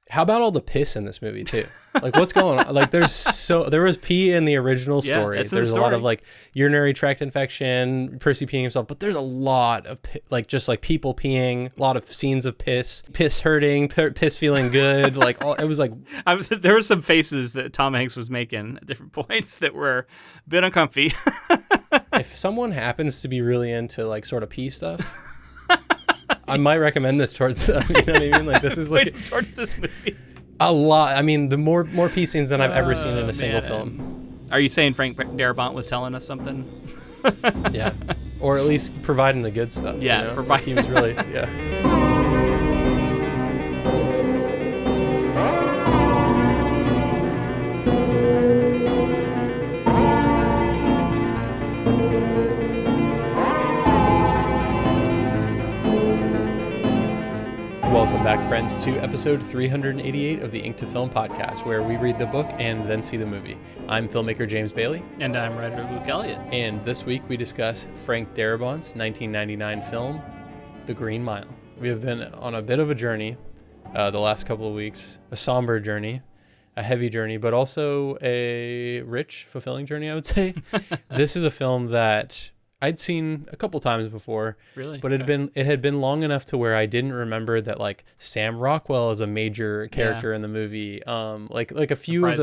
How about all the piss in this movie too? Like, what's going on? Like, there was pee in the original story. There's a lot of like urinary tract infection, Percy peeing himself, but there's a lot of just like people peeing, a lot of scenes of piss hurting, piss feeling good. Like, it was like there were some faces that Tom Hanks was making at different points that were a bit uncomfy. If someone happens to be really into like sort of pee stuff, I might recommend this towards them. You know what I mean? Like, this is like towards this movie. A lot. I mean, the more pee scenes than I've ever seen in a single film. Are you saying Frank Darabont was telling us something? Yeah, or at least providing the good stuff. Yeah, like he was really Welcome back, friends, to episode 388 of the Ink to Film podcast, where we read the book and then see the movie. I'm filmmaker James Bailey. And I'm writer Luke Elliott. And this week we discuss Frank Darabont's 1999 film, The Green Mile. We have been on a bit of a journey the last couple of weeks, a somber journey, a heavy journey, but also a rich, fulfilling journey, I would say. This is a film that I'd seen a couple times before, really, but it had been long enough to where I didn't remember that like Sam Rockwell is a major character in the movie. Like a few of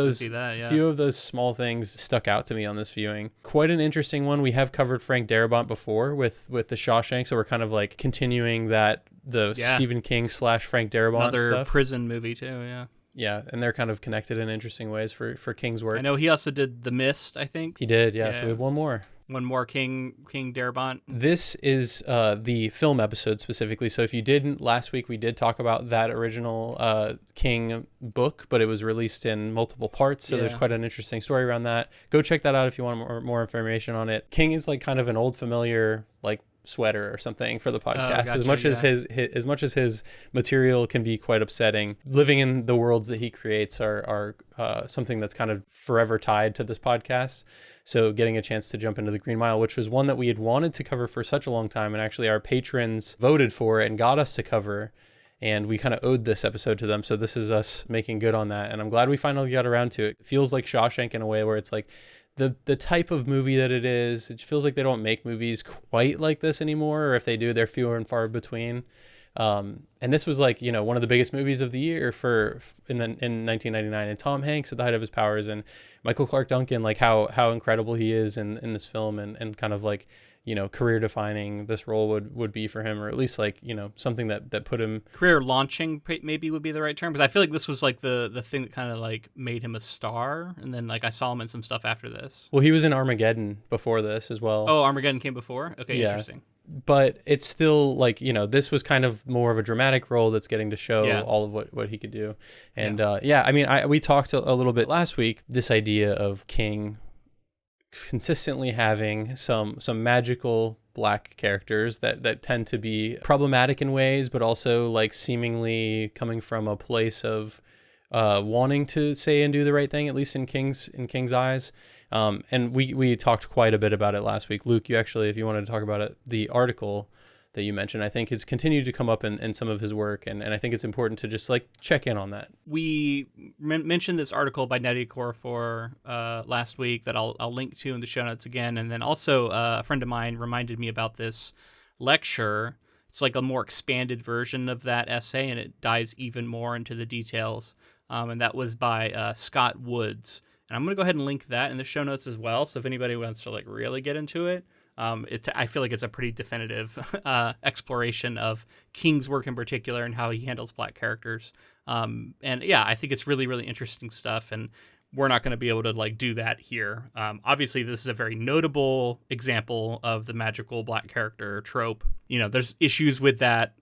those small things stuck out to me on this viewing. Quite an interesting one. We have covered Frank Darabont before with The Shawshank, so we're kind of like continuing the Stephen King / Frank Darabont stuff. Another prison movie too, yeah. Yeah, and they're kind of connected in interesting ways for King's work. I know he also did The Mist, I think. He did, yeah. So we have one more. One more King Darabont. This is the film episode specifically. So if you didn't, last week we did talk about that original King book, but it was released in multiple parts. So there's quite an interesting story around that. Go check that out if you want more information on it. King is like kind of an old familiar like sweater or something for the podcast. As much as his material can be quite upsetting, living in the worlds that he creates are something that's kind of forever tied to this podcast. So getting a chance to jump into The Green Mile, which was one that we had wanted to cover for such a long time, and actually our patrons voted for it and got us to cover, and we kind of owed this episode to them. So this is us making good on that, and I'm glad we finally got around to it. It feels like Shawshank in a way where it's like the type of movie that it is. It feels like they don't make movies quite like this anymore, or if they do, they're fewer and far between. And this was like, one of the biggest movies of the year in 1999, and Tom Hanks at the height of his powers, and Michael Clarke Duncan, like how incredible he is in this film, and kind of like, career defining this role would be for him, or at least like, something that put him career launching maybe would be the right term, because I feel like this was like the thing that kind of like made him a star, and then like I saw him in some stuff after this. Well, he was in Armageddon before this as well. Oh, Armageddon came before? Okay, yeah. Interesting. But it's still like, this was kind of more of a dramatic role that's getting to show all of what he could do. And I mean, we talked a little bit last week, this idea of King consistently having some magical black characters that tend to be problematic in ways, but also like seemingly coming from a place of wanting to say and do the right thing, at least in King's eyes. And we talked quite a bit about it last week. Luke, you actually, if you wanted to talk about it, the article that you mentioned, I think has continued to come up in some of his work. And I think it's important to just like check in on that. We mentioned this article by Okarafor last week that I'll link to in the show notes again. And then also a friend of mine reminded me about this lecture. It's like a more expanded version of that essay, and it dives even more into the details. And that was by Scott Woods. And I'm going to go ahead and link that in the show notes as well. So if anybody wants to like really get into it, I feel like it's a pretty definitive exploration of King's work in particular and how he handles black characters. And yeah, I think it's really, really interesting stuff. And we're not going to be able to like do that here. Obviously, this is a very notable example of the magical black character trope. There's issues with that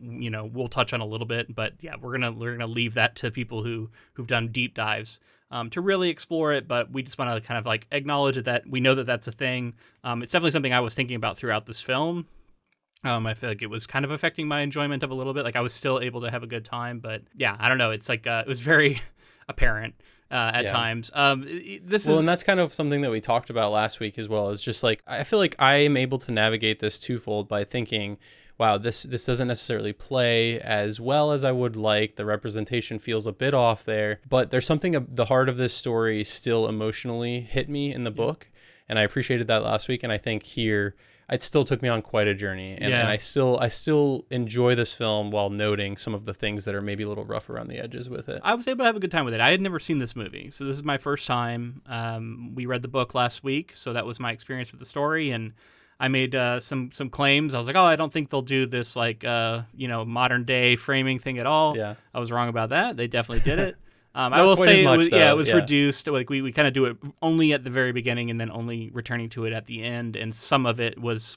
we'll touch on a little bit, but yeah, we're gonna leave that to people who've done deep dives to really explore it. But we just want to kind of like acknowledge that we know that that's a thing. It's definitely something I was thinking about throughout this film. I feel like it was kind of affecting my enjoyment of a little bit. Like I was still able to have a good time, but yeah, I don't know. It's like it was very apparent at times. And that's kind of something that we talked about last week as well. Is just like I feel like I am able to navigate this twofold by thinking, wow, this doesn't necessarily play as well as I would like. The representation feels a bit off there, but there's something, the heart of this story still emotionally hit me in the book, and I appreciated that last week, and I think here it still took me on quite a journey, and I still enjoy this film while noting some of the things that are maybe a little rough around the edges with it. I was able to have a good time with it. I had never seen this movie, so this is my first time. We read the book last week, so that was my experience with the story, and I made some claims. I was like, I don't think they'll do this like modern day framing thing at all. Yeah, I was wrong about that. They definitely did it. I will say it was reduced. Like we kind of do it only at the very beginning and then only returning to it at the end, and some of it was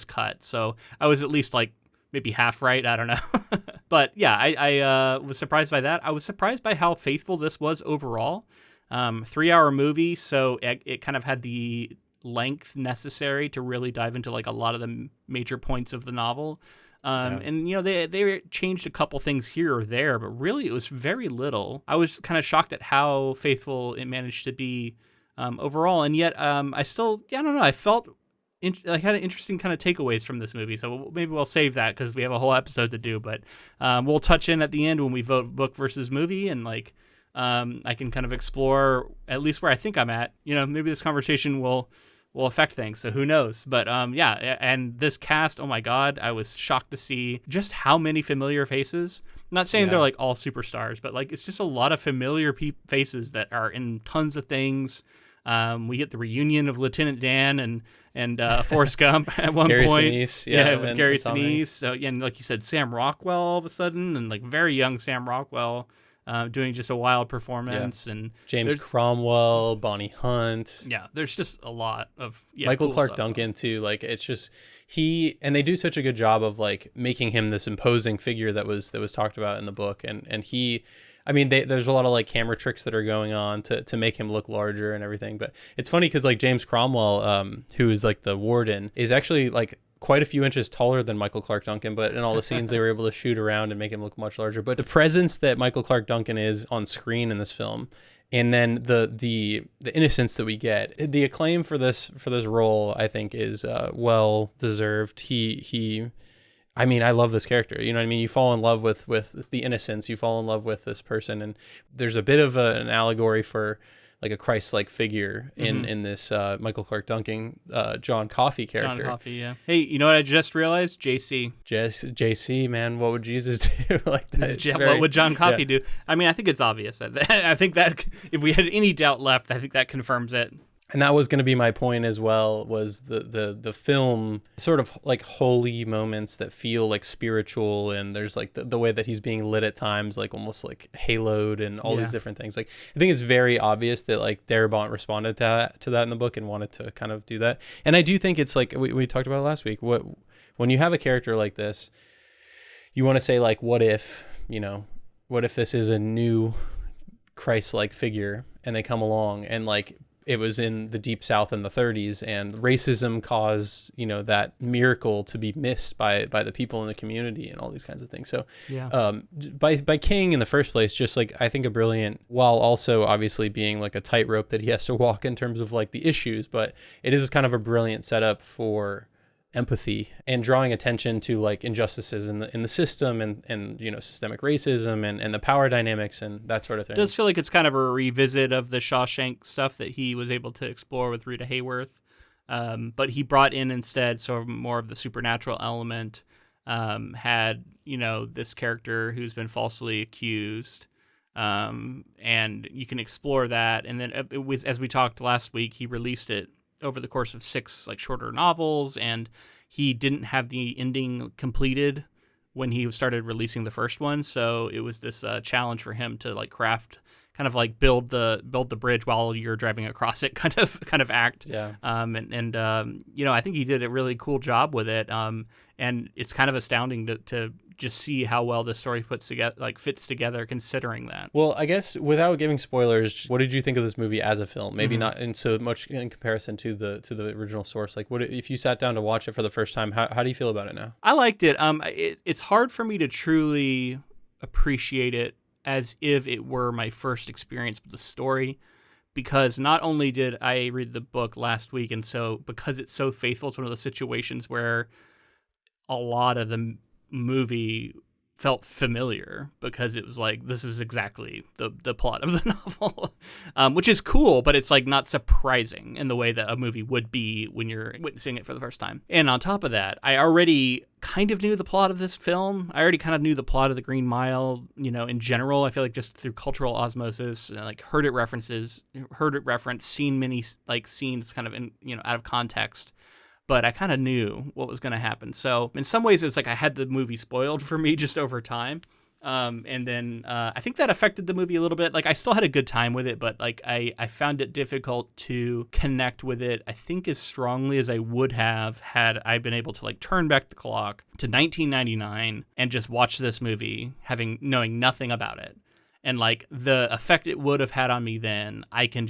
cut. So I was at least like maybe half right. I don't know. But yeah, I was surprised by that. I was surprised by how faithful this was overall. 3-hour movie, so it kind of had the length necessary to really dive into like a lot of the major points of the novel. And they changed a couple things here or there, but really it was very little. I was kind of shocked at how faithful it managed to be overall, and yet I still, I don't know, I felt I had an interesting kind of takeaways from this movie. So maybe we'll save that because we have a whole episode to do. But we'll touch in at the end when we vote book versus movie, and like I can kind of explore at least where I think I'm at. Maybe this conversation will affect things, so who knows? But and this cast, oh my god, I was shocked to see just how many familiar faces. I'm not saying they're like all superstars, but like it's just a lot of familiar faces that are in tons of things. We get the reunion of Lieutenant Dan and Forrest Gump at one Gary point. Sinise, with Gary Sinise. So and like you said, Sam Rockwell all of a sudden, and like very young Sam Rockwell. Doing just a wild performance, and James Cromwell, Bonnie Hunt. Yeah, there's just a lot of Michael cool Clarke stuff. Duncan too. Like it's just and they do such a good job of like making him this imposing figure that was talked about in the book, and he. I mean, there's a lot of like camera tricks that are going on to make him look larger and everything. But it's funny because like James Cromwell, who is like the warden, is actually like quite a few inches taller than Michael Clarke Duncan, but in all the scenes they were able to shoot around and make him look much larger. But the presence that Michael Clarke Duncan is on screen in this film, and then the innocence that we get, the acclaim for this role, I think is well deserved. I mean, I love this character. You know what I mean? You fall in love with the innocence. You fall in love with this person, and there's a bit of an allegory for like a Christ-like figure in this Michael Clarke Duncan, John Coffey character. John Coffey, yeah. Hey, you know what I just realized? JC, man, what would Jesus do? Like that? What would John Coffey do? I mean, I think it's obvious. I think that if we had any doubt left, I think that confirms it. And that was going to be my point as well, was the film sort of like holy moments that feel like spiritual, and there's like the way that he's being lit at times, like almost like haloed and all these different things. Like I think it's very obvious that like Darabont responded to that in the book and wanted to kind of do that. And I do think it's like we talked about it last week. When you have a character like this, you want to say like, what if this is a new Christ-like figure and they come along and like, it was in the Deep South in the 30s, and racism caused, that miracle to be missed by the people in the community and all these kinds of things. So by King in the first place, just like, I think a brilliant, while also obviously being like a tightrope that he has to walk in terms of like the issues, but it is kind of a brilliant setup for empathy and drawing attention to like injustices in the system and systemic racism and the power dynamics and that sort of thing. It does feel like it's kind of a revisit of the Shawshank stuff that he was able to explore with Rita Hayworth, but he brought in instead sort of more of the supernatural element. Had this character who's been falsely accused, and you can explore that. And then it was, as we talked last week, he released it over the course of 6 like shorter novels, and he didn't have the ending completed when he started releasing the first one, so it was this challenge for him to like craft, kind of like build the bridge while you're driving across it kind of act. I think he did a really cool job with it, and it's kind of astounding to just see how well this story fits together considering that. Well, I guess without giving spoilers, what did you think of this movie as a film? Maybe not in so much in comparison to the original source. Like, what if you sat down to watch it for the first time? How do you feel about it now? I liked it. It's hard for me to truly appreciate it as if it were my first experience with the story, because not only did I read the book last week, and so because it's so faithful to one of the situations where a lot of the movie felt familiar because it was like, this is exactly the plot of the novel, which is cool, but it's like not surprising in the way that a movie would be when you're witnessing it for the first time. And on top of that, I already kind of knew the plot of this film. I already kind of knew the plot of The Green Mile, in general. I feel like just through cultural osmosis, and like heard it referenced, seen many like scenes kind of in, out of context. But I kind of knew what was going to happen. So in some ways, it's like I had the movie spoiled for me just over time. And then I think that affected the movie a little bit. Like, I still had a good time with it, but like I found it difficult to connect with it, I think, as strongly as I would have had I been able to like turn back the clock to 1999 and just watch this movie, knowing nothing about it. And like the effect it would have had on me then, I can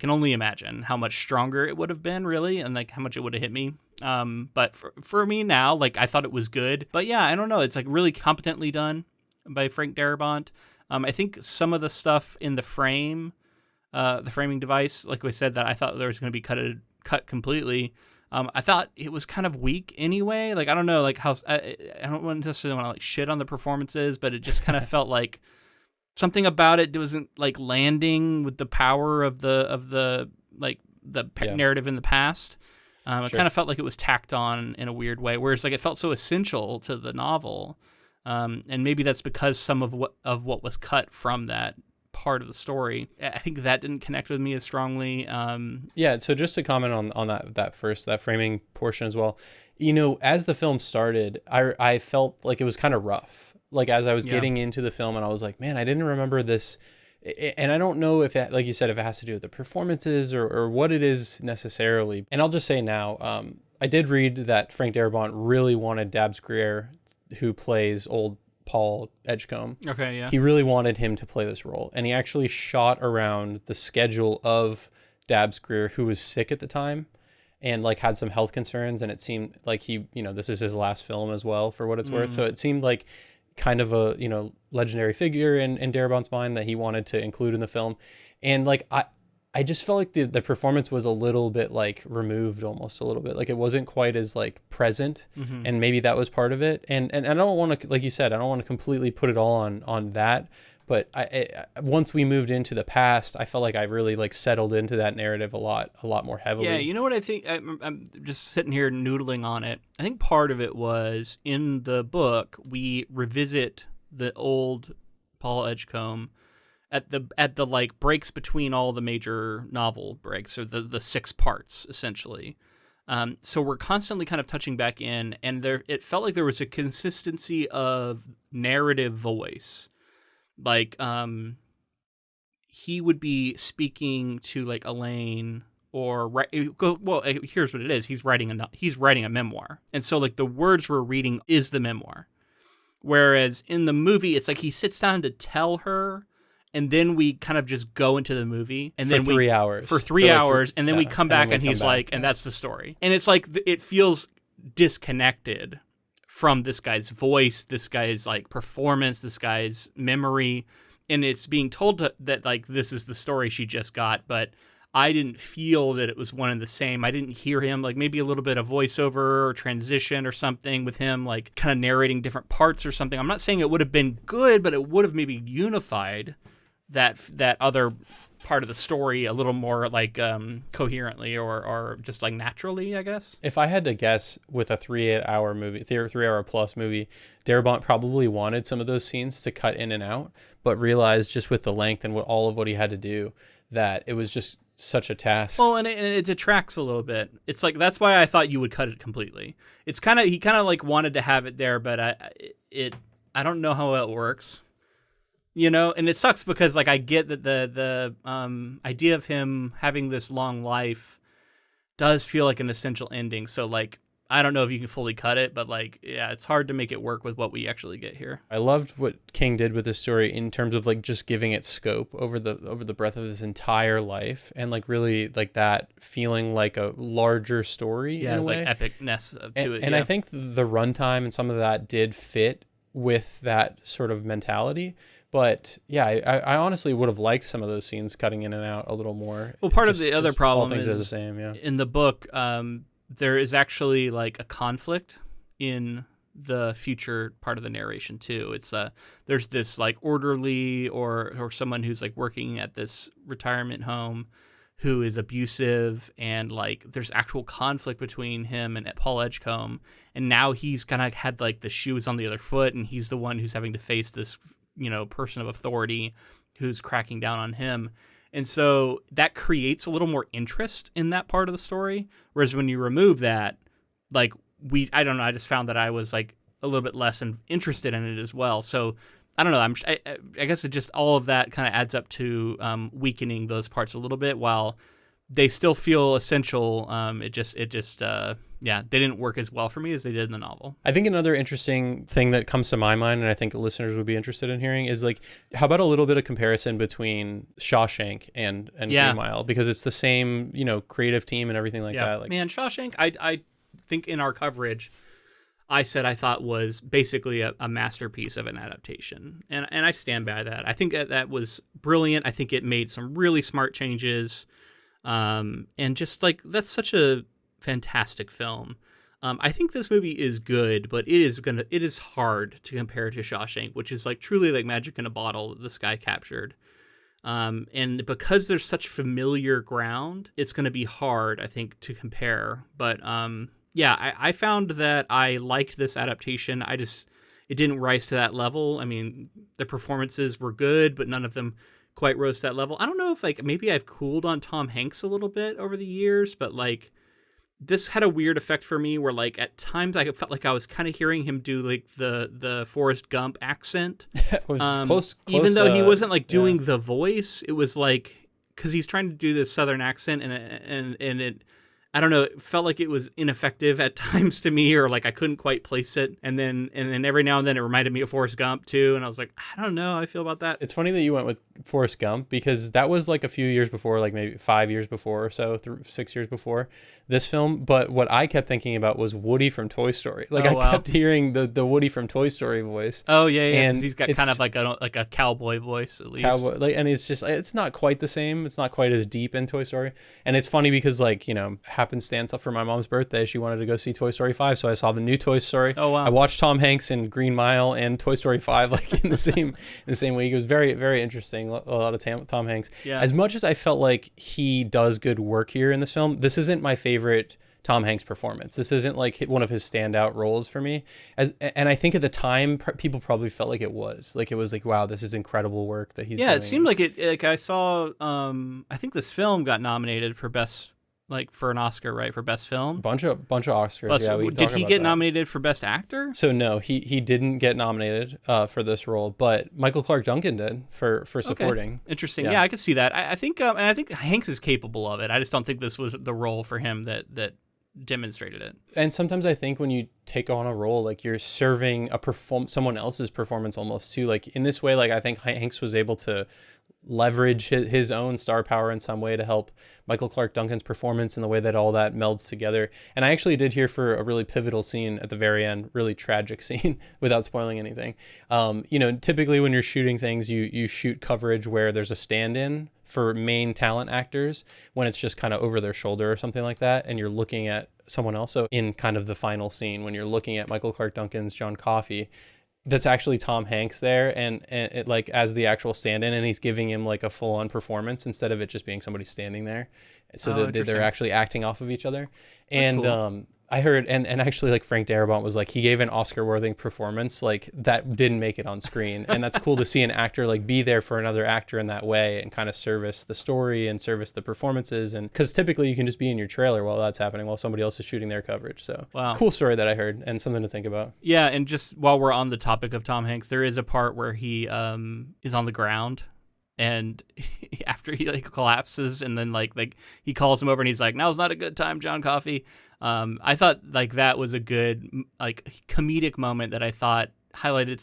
only imagine how much stronger it would have been, really, and like how much it would have hit me. But for me now, like, I thought it was good. But yeah, I don't know. It's like really competently done by Frank Darabont. I think some of the stuff in the framing device, like we said, that I thought there was going to be cut completely. I thought it was kind of weak anyway. Like, I don't know, like how I don't necessarily want to like shit on the performances, but it just kind of felt like something about it wasn't like landing with the power of the narrative in the past. It kind of felt like it was tacked on in a weird way, whereas like it felt so essential to the novel. And maybe that's because some of what was cut from that part of the story, I think that didn't connect with me as strongly. Yeah. So just to comment on that framing portion as well, as the film started, I felt like it was kind of rough. Like, as I was getting into the film, and I was like, man, I didn't remember this. And I don't know if it, like you said, if it has to do with the performances or what it is necessarily. And I'll just say now, I did read that Frank Darabont really wanted Dabbs Greer, who plays old Paul Edgecombe. Okay, yeah. He really wanted him to play this role. And he actually shot around the schedule of Dabbs Greer, who was sick at the time and like had some health concerns. And it seemed like he, this is his last film as well, for what it's worth. So it seemed like kind of a legendary figure in Darabont's mind that he wanted to include in the film. And like I just felt like the performance was a little bit like removed, almost a little bit, like it wasn't quite as like present. And maybe that was part of it. And I don't want to, like you said, I don't want to completely put it all on that, but I once we moved into the past, I felt like I really like settled into that narrative a lot more heavily. Yeah, you know what I think? I'm just sitting here noodling on it. I think part of it was in the book we revisit the old Paul Edgecombe at the like breaks between all the major novel breaks, or the 6 parts essentially. So we're constantly kind of touching back in, and it felt like there was a consistency of narrative voice. Like, he would be speaking to like Elaine, or here's what it is: he's writing a memoir, and so like the words we're reading is the memoir. Whereas in the movie, it's like he sits down to tell her, and then we kind of just go into the movie, and then 3 hours for 3 hours, and then we come back, and he's like, and that's the story, and it's like it feels disconnected from this guy's voice, this guy's like performance, this guy's memory, and it's being told that like this is the story she just got, but I didn't feel that it was one and the same. I didn't hear him, like maybe a little bit of voiceover or transition or something with him like kind of narrating different parts or something. I'm not saying it would have been good, but it would have maybe unified that other part of the story a little more like coherently or just like naturally, I guess. If I had to guess, with a 3-hour movie, 3 hour plus movie, Darabont probably wanted some of those scenes to cut in and out, but realized just with the length and all of what he had to do, that it was just such a task. Well, and it detracts a little bit. It's like, that's why I thought you would cut it completely. It's he kind of like wanted to have it there, but I don't know how it works. And it sucks because like I get that the idea of him having this long life does feel like an essential ending. So like I don't know if you can fully cut it, but like yeah, it's hard to make it work with what we actually get here. I loved what King did with this story in terms of like just giving it scope over the breadth of his entire life, and like really like that feeling like a larger story. Yeah, it's like epicness to it. And I think the runtime and some of that did fit with that sort of mentality. But yeah, I honestly would have liked some of those scenes cutting in and out a little more. Well, part of the other problem all things is are the same. Yeah. In the book, there is actually like a conflict in the future part of the narration too. It's there's this like orderly or someone who's like working at this retirement home who is abusive, and like there's actual conflict between him and Paul Edgecombe, and now he's kind of had like the shoes on the other foot, and he's the one who's having to face this, you know, person of authority who's cracking down on him. And so that creates a little more interest in that part of the story. Whereas when you remove that, like I don't know, I just found that I was like a little bit less interested in it as well. So I don't know. I guess it just all of that kind of adds up to weakening those parts a little bit, while they still feel essential. It just they didn't work as well for me as they did in the novel. I think another interesting thing that comes to my mind, and I think listeners would be interested in hearing, is like, how about a little bit of comparison between Shawshank and Green Mile, because it's the same, you know, creative team and everything like that. Like, man, Shawshank, I think in our coverage, I said I thought was basically a masterpiece of an adaptation, and I stand by that. I think that was brilliant. I think it made some really smart changes, and just like that's such a fantastic film. I think this movie is good, but it is hard to compare to Shawshank, which is like truly like magic in a bottle that this guy captured. And because there's such familiar ground, it's going to be hard, I think, to compare. But I found that I liked this adaptation. It didn't rise to that level. I mean, the performances were good, but none of them quite rose to that level. I don't know if like maybe I've cooled on Tom Hanks a little bit over the years, but like this had a weird effect for me where like at times I felt like I was kind of hearing him do like the Forrest Gump accent. It was close, even though he wasn't like doing the voice. It was like, because he's trying to do this Southern accent, and it, I don't know, it felt like it was ineffective at times to me, or like I couldn't quite place it. And then every now and then it reminded me of Forrest Gump too. And I was like, I don't know how I feel about that. It's funny that you went with Forrest Gump, because that was like a few years before, like maybe 5 years before or so, 6 years before this film. But what I kept thinking about was Woody from Toy Story. Like kept hearing the Woody from Toy Story voice. Oh yeah, and he's got kind of like a cowboy voice at least. Cowboy, like, and it's not quite the same. It's not quite as deep in Toy Story. And it's funny because, like, you know, happenstance for my mom's birthday, she wanted to go see Toy Story 5, so I saw the new Toy Story. Oh wow! I watched Tom Hanks in Green Mile and Toy Story 5 like in the same week. It was very, very interesting. A lot of Tom Hanks. Yeah. As much as I felt like he does good work here in this film, this isn't my favorite Tom Hanks performance. This isn't like one of his standout roles for me. And I think at the time people probably felt like it was like wow, this is incredible work that he's doing. It seemed like it. Like I saw, I think this film got nominated for for an Oscar, right? For best film. Bunch of Oscars. Did he get nominated for best actor? So no, he didn't get nominated for this role, but Michael Clarke Duncan did for supporting. Okay. Interesting. Yeah, I could see that. I think and I think Hanks is capable of it. I just don't think this was the role for him that demonstrated it. And sometimes I think when you take on a role, like you're serving someone else's performance almost too. Like in this way, like I think Hanks was able to leverage his own star power in some way to help Michael Clarke Duncan's performance in the way that all that melds together. And I actually did hear for a really pivotal scene at the very end, really tragic scene without spoiling anything. You know, typically when you're shooting things, you shoot coverage where there's a stand-in for main talent actors when it's just kind of over their shoulder or something like that, and you're looking at someone else. So in kind of the final scene, when you're looking at Michael Clarke Duncan's John Coffey, that's actually Tom Hanks there, and it like as the actual stand-in, and he's giving him like a full-on performance instead of it just being somebody standing there. So they're actually acting off of each other. And cool. I heard, and actually like Frank Darabont was like, he gave an Oscar-worthy performance like that didn't make it on screen. And that's cool to see an actor like be there for another actor in that way and kind of service the story and service the performances. And because typically you can just be in your trailer while that's happening, while somebody else is shooting their coverage. So wow. Cool story that I heard and something to think about. Yeah. And just while we're on the topic of Tom Hanks, there is a part where he is on the ground. And after he like collapses, and then like he calls him over and he's like, "Now's not a good time, John Coffey." I thought like that was a good like comedic moment that I thought highlighted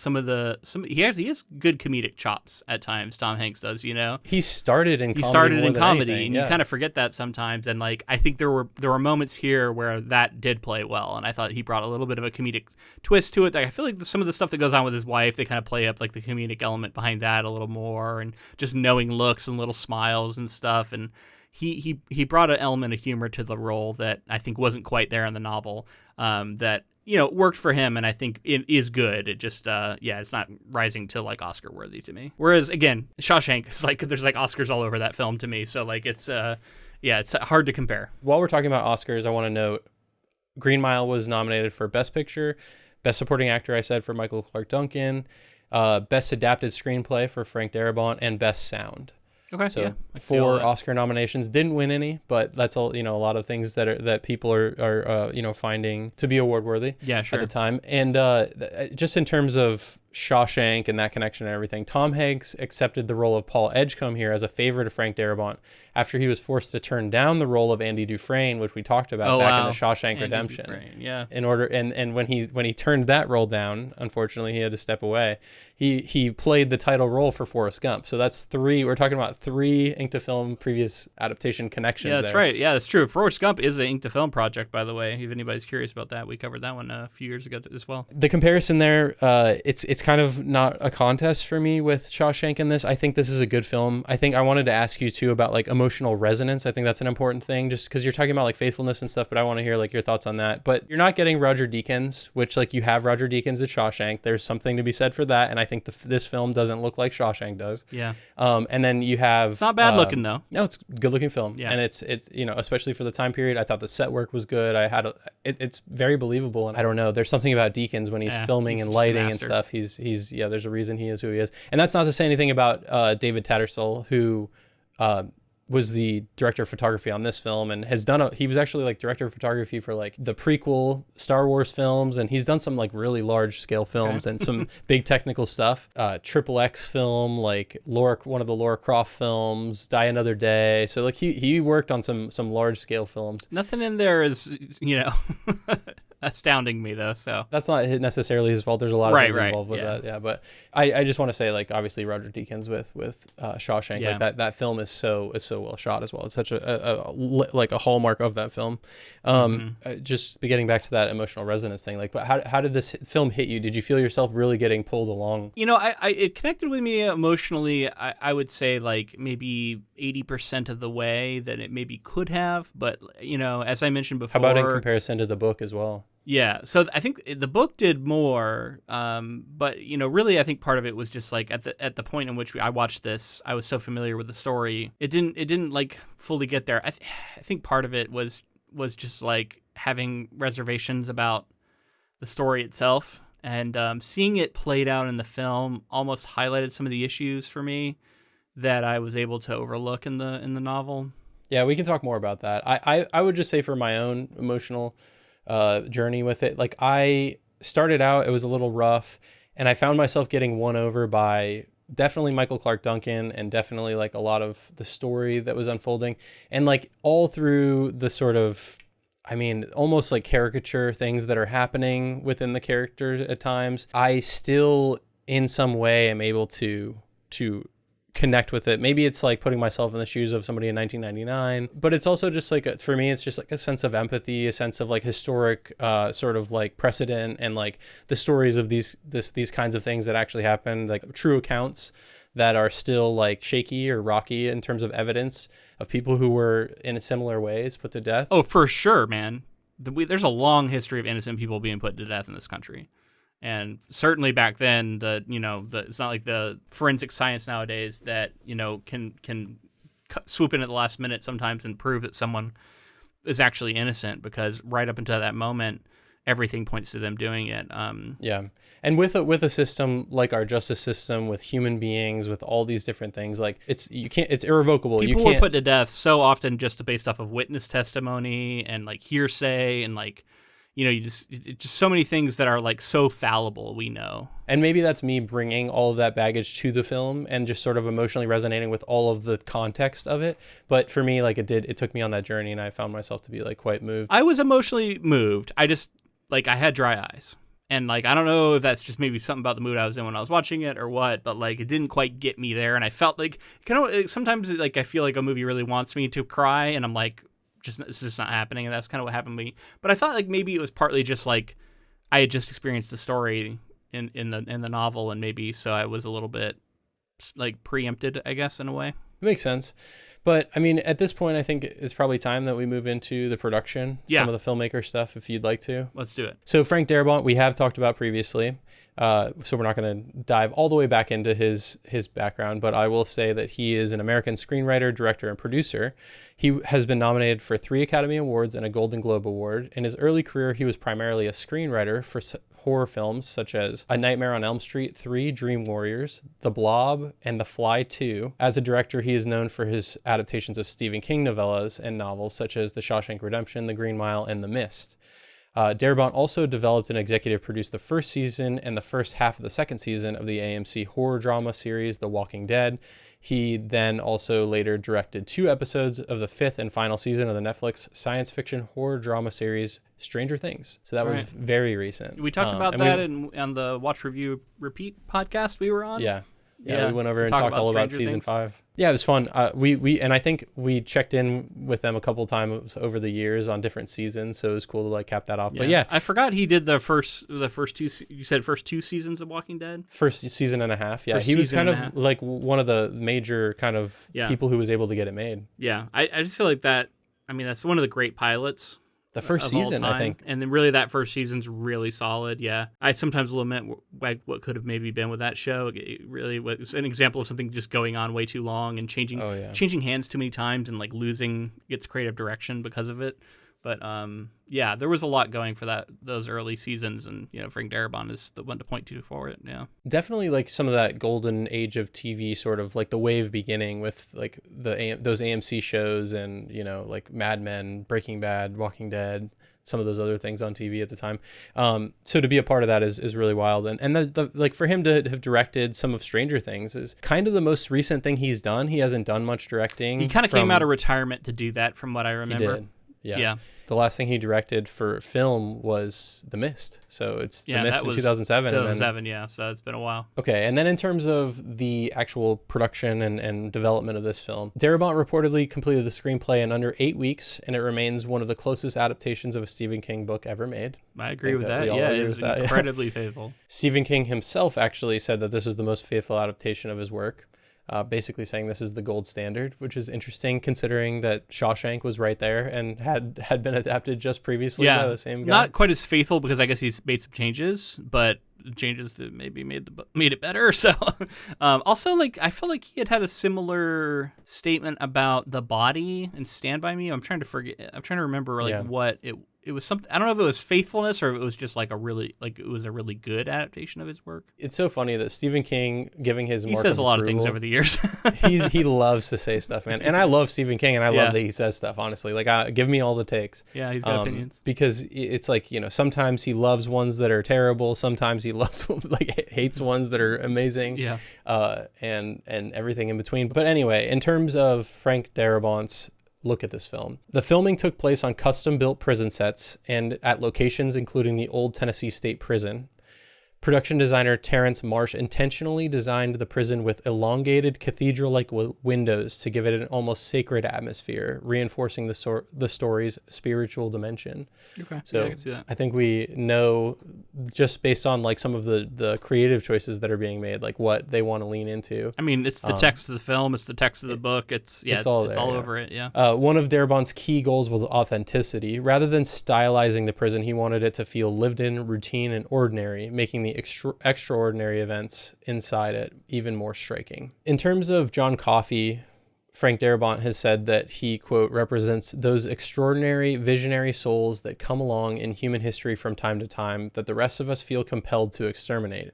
he has good comedic chops at times. Tom Hanks does, you know. He started in comedy, and you kind of forget that sometimes. And like I think there were moments here where that did play well, and I thought he brought a little bit of a comedic twist to it. Like, I feel like some of the stuff that goes on with his wife, they kind of play up like the comedic element behind that a little more, and just knowing looks and little smiles and stuff. And he brought an element of humor to the role that I think wasn't quite there in the novel. That worked for him, and I think it is good. It just, it's not rising to like Oscar worthy to me. Whereas again, Shawshank is like there's like Oscars all over that film to me. So like it's hard to compare. While we're talking about Oscars, I want to note Green Mile was nominated for Best Picture, Best Supporting Actor. I said for Michael Clarke Duncan, Best Adapted Screenplay for Frank Darabont, and Best Sound. Okay. So 4 Oscar nominations, didn't win any, but that's all, a lot of things that people are finding to be award worthy. Yeah, sure. At the time. And just in terms of Shawshank and that connection and everything, Tom Hanks accepted the role of Paul Edgecombe here as a favor to Frank Darabont after he was forced to turn down the role of Andy Dufresne, which we talked about in the Shawshank Andy Redemption. Dufresne, yeah. In order and when he turned that role down, unfortunately he had to step away. He played the title role for Forrest Gump. So that's 3. We're talking about 3 ink to film previous adaptation connections. Yeah, that's right. Yeah, that's true. Forrest Gump is an ink to film project, by the way. If anybody's curious about that, we covered that one a few years ago as well. The comparison there, it's kind of not a contest for me with Shawshank in this. I think this is a good film. I think I wanted to ask you too about like emotional resonance. I think that's an important thing, just because you're talking about like faithfulness and stuff, but I want to hear like your thoughts on that. But you're not getting Roger Deakins, which like you have Roger Deakins at Shawshank. There's something to be said for that, and I think this film doesn't look like Shawshank does. Yeah. And then you have it's not bad looking though. No, it's a good looking film. Yeah. And it's especially for the time period, I thought the set work was good. It's very believable, and I don't know, there's something about Deakins when he's filming he's and lighting and master. stuff. He's there's a reason he is who he is. And that's not to say anything about David Tattersall, who was the director of photography on this film and has done he was actually like director of photography for like the prequel Star Wars films, and he's done some like really large scale films and some big technical stuff. Triple X film, like one of the Laura Croft films, Die Another Day. So like he worked on some large scale films. Nothing in there is astounding me though, so that's not necessarily his fault. There's a lot of things involved with that. Yeah, but I just want to say, like, obviously Roger Deakins with Shawshank, like that film is so well shot as well. It's such a hallmark of that film. Just getting back to that emotional resonance thing, like, but how did this film hit you? Did you feel yourself really getting pulled along? It connected with me emotionally. I would say like maybe 80% of the way that it maybe could have, but as I mentioned before, how about in comparison to the book as well? Yeah, so I think the book did more, but really, I think part of it was just like at the point in which I watched this, I was so familiar with the story, it didn't like fully get there. I think part of it was just like having reservations about the story itself, and seeing it played out in the film almost highlighted some of the issues for me that I was able to overlook in the novel. Yeah, we can talk more about that. I would just say for my own emotional journey with it, like I started out, it was a little rough, and I found myself getting won over by definitely Michael Clarke Duncan and definitely like a lot of the story that was unfolding, and like all through the sort of, I mean, almost like caricature things that are happening within the characters at times, I still in some way am able to connect with it. Maybe it's like putting myself in the shoes of somebody in 1999, but it's also just like, for me, it's just like a sense of empathy, a sense of like historic sort of like precedent, and like the stories of these kinds of things that actually happened, like true accounts that are still like shaky or rocky in terms of evidence of people who were in similar ways put to death. Oh, for sure, man. There's a long history of innocent people being put to death in this country. And certainly back then, it's not like the forensic science nowadays that can swoop in at the last minute sometimes and prove that someone is actually innocent, because right up until that moment, everything points to them doing it. Yeah, and with a system like our justice system, with human beings, with all these different things, like it's irrevocable. People were put to death so often just based off of witness testimony and like hearsay and like. Just so many things that are like so fallible, we know. And maybe that's me bringing all of that baggage to the film and just sort of emotionally resonating with all of the context of it. But for me, like it took me on that journey, and I found myself to be like quite moved. I was emotionally moved. I just like I had dry eyes. And like I don't know if that's just maybe something about the mood I was in when I was watching it or what, but like it didn't quite get me there, and I felt like sometimes like I feel like a movie really wants me to cry, and I'm like, this is not happening, and that's kind of what happened to me. But I thought like maybe it was partly just like I had just experienced the story in the novel, and maybe so I was a little bit like preempted, I guess, in a way. It makes sense. But, I mean, at this point, I think it's probably time that we move into the production, some of the filmmaker stuff, if you'd like to. Let's do it. So Frank Darabont, we have talked about previously, so we're not going to dive all the way back into his background, but I will say that he is an American screenwriter, director, and producer. He has been nominated for 3 Academy Awards and a Golden Globe Award. In his early career, he was primarily a screenwriter for horror films such as A Nightmare on Elm Street 3, Dream Warriors, The Blob, and The Fly 2. As a director, he is known for his adaptations of Stephen King novellas and novels such as The Shawshank Redemption, The Green Mile, and The Mist. Darabont also developed and executive produced the first season and the first half of the second season of the AMC horror drama series The Walking Dead. He then also later directed 2 episodes of the 5th and final season of the Netflix science fiction horror drama series Stranger Things. So that was very recent. We talked about that on the Watch Review Repeat podcast we were on. Yeah, we went over and talked all about season 5. Yeah, it was fun. We and I think we checked in with them a couple of times over the years on different seasons, so it was cool to like cap that off. But yeah, I forgot he did the first 2. You said first 2 seasons of Walking Dead. First season and a half. Yeah, he was kind of like one of the major kind of people who was able to get it made. Yeah, I just feel like that. I mean, that's one of the great pilots. The first season, I think. And then really that first season's really solid, yeah. I sometimes lament what could have maybe been with that show. It really was an example of something just going on way too long and changing hands too many times and like losing its creative direction because of it. But there was a lot going for those early seasons, and Frank Darabont is the one to point to for it. Yeah, definitely like some of that golden age of TV, sort of like the wave beginning with like those AMC shows, and like Mad Men, Breaking Bad, Walking Dead, some of those other things on TV at the time. So to be a part of that is really wild, and the like for him to have directed some of Stranger Things is kind of the most recent thing he's done. He hasn't done much directing. He kind of came out of retirement to do that, from what I remember. He did. Yeah. The last thing he directed for film was The Mist. So it's The Mist in 2007. 2007, so it's been a while. Okay, and then in terms of the actual production and development of this film, Darabont reportedly completed the screenplay in under 8 weeks, and it remains one of the closest adaptations of a Stephen King book ever made. I agree with that. Yeah, it was incredibly faithful. Stephen King himself actually said that this is the most faithful adaptation of his work. Basically saying this is the gold standard, which is interesting considering that Shawshank was right there and had been adapted just previously by the same guy. Not quite as faithful because I guess he's made some changes, but changes that maybe made it better. So also, like, I feel like he had a similar statement about The Body and Stand By Me. I'm trying to remember what it was something. I don't know if it was faithfulness or if it was just like it was a really good adaptation of his work. It's so funny that Stephen King, giving his mark he says a lot of things over the years. he loves to say stuff, man, and I love Stephen King, and I love that he says stuff. Honestly, like give me all the takes. Yeah, he's got opinions, because it's like sometimes he loves ones that are terrible, sometimes he loves hates ones that are amazing. Yeah, and everything in between. But anyway, in terms of Frank Darabont's look at this film, the filming took place on custom-built prison sets and at locations including the old Tennessee State Prison. Production designer Terrence Marsh intentionally designed the prison with elongated cathedral-like windows to give it an almost sacred atmosphere, reinforcing the story's spiritual dimension. Okay, so I can see that. I think we know, just based on like some of the creative choices that are being made, like what they want to lean into. I mean, it's the text of the film, it's the text of the book, it's all over it. Yeah. One of Darabont's key goals was authenticity. Rather than stylizing the prison, he wanted it to feel lived in, routine, and ordinary, making the extraordinary events inside it even more striking. In terms of John Coffey, Frank Darabont has said that he, quote, represents those extraordinary visionary souls that come along in human history from time to time that the rest of us feel compelled to exterminate.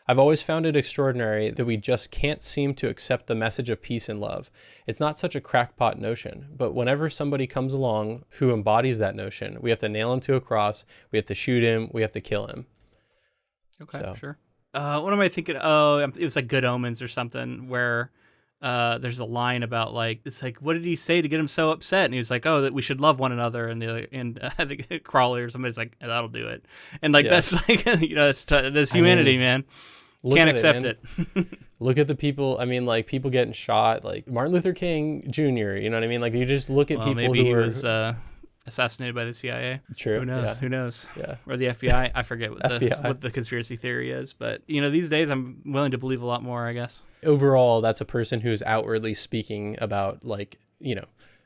I've always found it extraordinary that we just can't seem to accept the message of peace and love. It's not such a crackpot notion, but whenever somebody comes along who embodies that notion, we have to nail him to a cross, we have to shoot him, we have to kill him. Okay, sure. What am I thinking? Oh, it was like Good Omens or something where there's a line about like, it's like, what did he say to get him so upset? And he was like, oh, that we should love one another. And I think Crawley or somebody's like, that'll do it. And like, that's like, that's humanity, man. Can't accept it. Look at the people. I mean, like people getting shot, like Martin Luther King Jr. You know what I mean? Like you just look at people maybe who was assassinated by the CIA. True. Who knows? Yeah. Who knows? Yeah. Or the FBI. I forget what FBI. what the conspiracy theory is. But, these days I'm willing to believe a lot more, I guess. Overall, that's a person who's outwardly speaking about, like,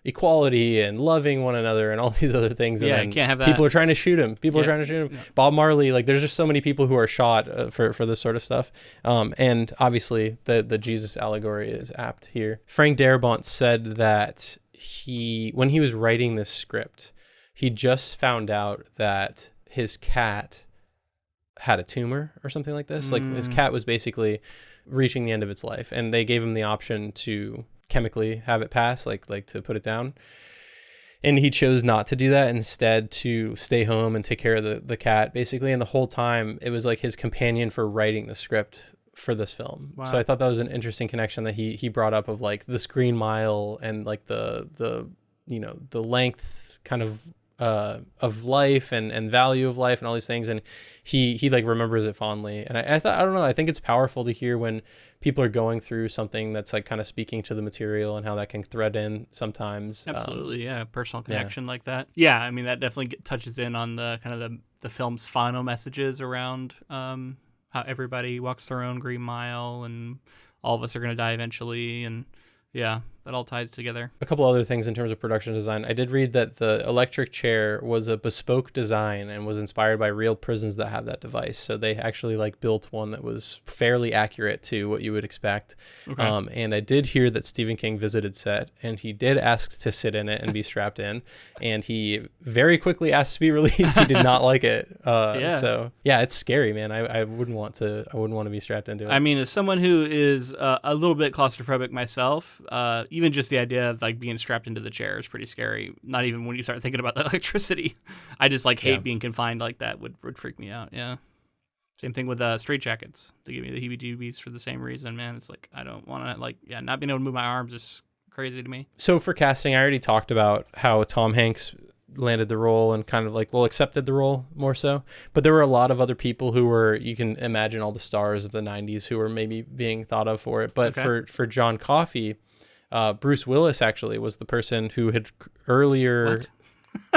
equality and loving one another and all these other things. And then can't have that. People are trying to shoot him. Yeah. Bob Marley, like, there's just so many people who are shot for this sort of stuff. And obviously the Jesus allegory is apt here. Frank Darabont said that when he was writing this script, he just found out that his cat had a tumor or something like this. Like, his cat was basically reaching the end of its life, and they gave him the option to chemically have it pass, like to put it down. And he chose not to do that, instead to stay home and take care of the cat, basically. And the whole time, it was like his companion for writing the script for this film. Wow. So I thought that was an interesting connection that he brought up, of like this Green Mile and like the length kind of life and value of life and all these things. And he like remembers it fondly. And I thought, I don't know, I think it's powerful to hear when people are going through something that's like kind of speaking to the material and how that can thread in sometimes. Absolutely. Yeah. Personal connection like that. Yeah. I mean, that definitely touches in on the kind of the film's final messages around, how everybody walks their own Green Mile and all of us are going to die eventually. And yeah, that all ties together. A couple other things in terms of production design. I did read that the electric chair was a bespoke design and was inspired by real prisons that have that device. So they actually like built one that was fairly accurate to what you would expect. Okay. And I did hear that Stephen King visited set, and he did ask to sit in it and be strapped in, and he very quickly asked to be released. He did not like it. So yeah, it's scary, man. I wouldn't want to be strapped into it. I mean, as someone who is a little bit claustrophobic myself, even just the idea of like being strapped into the chair is pretty scary. Not even when you start thinking about the electricity. I just like hate being confined like that. Would freak me out. Yeah. Same thing with straight jackets. They give me the heebie-jeebies for the same reason, man. It's like, I don't want to not being able to move my arms is crazy to me. So for casting, I already talked about how Tom Hanks landed the role and kind of like, accepted the role more so. But there were a lot of other people who were, you can imagine all the stars of the 90s who were maybe being thought of for it. But for John Coffey, Bruce Willis actually was the person who had earlier